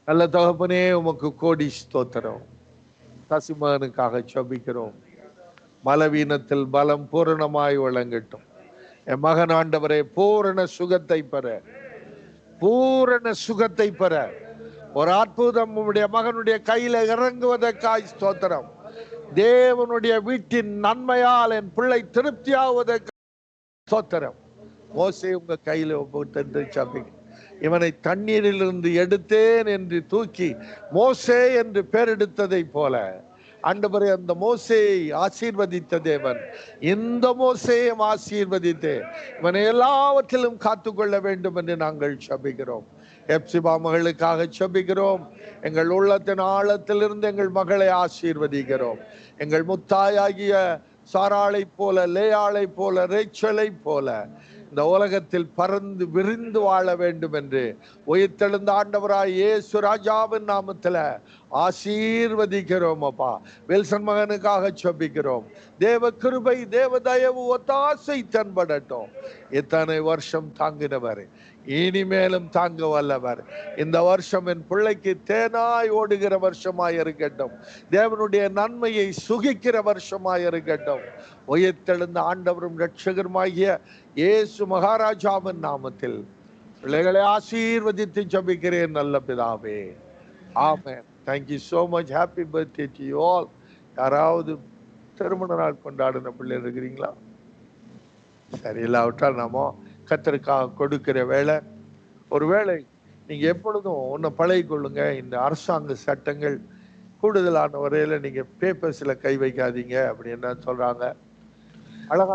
நல்ல தகப்பனே உமக்கு கோடி ஸ்தோத்திரம். சசிமகனுக்காக ஜெபிக்கிறோம். பலவீனத்தில் பலம் பூரணமாய் வழங்கட்டும். என் மகன் ஆண்டவரே பூரண சுகத்தை பெற, பூரண சுகத்தை பெற ஒரு அற்புதம் உம்முடைய மகனுடைய கையில இறங்குவதற்காய் ஸ்தோத்திரம். தேவனுடைய வீட்டின் நன்மையால் என் பிள்ளை திருப்தியாவதற்கு ஸ்தோத்திரம். மோசே உங்க கையில ஒப்பு, இவனை தண்ணீரிலிருந்து எடுத்தேன் என்று தூக்கி மோசே என்று பெயரெடுத்ததை போல ஆண்டவரே, அந்த மோசேயை ஆசீர்வதித்த தேவன் இந்த மோசேயும் ஆசீர்வதித்து இவனை எல்லாவற்றிலும் காத்துக்கொள்ள வேண்டும் என்று நாங்கள் ஜெபிக்கிறோம். எப்சிபா மகளுக்காக ஜெபிக்கிறோம். எங்கள் உள்ளத்தின் ஆழத்திலிருந்து எங்கள் மகளை ஆசீர்வதிக்கிறோம். எங்கள் முத்தாயாகிய சாராளை போல, லேயாளை போல, ரேச்சலை போல இந்த உலகத்தில் பறந்து விரிந்து வாழ வேண்டும் என்று உயிர்த்தெழுந்த ஆண்டவராய் இயேசு ராஜாவின் நாமத்துல ஆசீர்வதிக்கிறோம் அப்பா. வில்சன் மகனுக்காக ஜெபிக்கிறோம். தேவ கிருபை, தேவ தயவு, ஒத்தாசை தென்படட்டும். இத்தனை வருஷம் தாங்கினவர் இனிமேலும் தாங்க வல்லவர். இந்த வருஷம் என் பிள்ளைக்கு தேனாய் ஓடுகிற வருஷமாய் இருக்கட்டும். தேவனுடைய நன்மையை சுகிக்கிற வருஷமாய் இருக்கட்டும். உயிர்த்தெழுந்த ஆண்டவரும் இரட்சகருமாகிய இயேசு மகாராஜாவின் நாமத்தில் பிள்ளைகளை ஆசீர்வதித்து ஜெபிக்கிறேன் நல்ல பிதாவே. ஆமென். Thank you so much. Happy birthday to you all. யாராவது திருமண நாள் கொண்டாடின பிள்ளை இருக்கிறீங்களா? சரி, இல்லாவிட்டால் நாம கர்த்தருக்காக கொடுக்கிற வேலை. ஒருவேளை நீங்க எப்பொழுதும் ஒன்னு பழகி கொள்ளுங்க. இந்த அரசாங்க சட்டங்கள் கூடுதலான வரையில நீங்க பேப்பர்ஸ்ல கை வைக்காதீங்க அப்படின்னு சொல்றாங்க. அழகா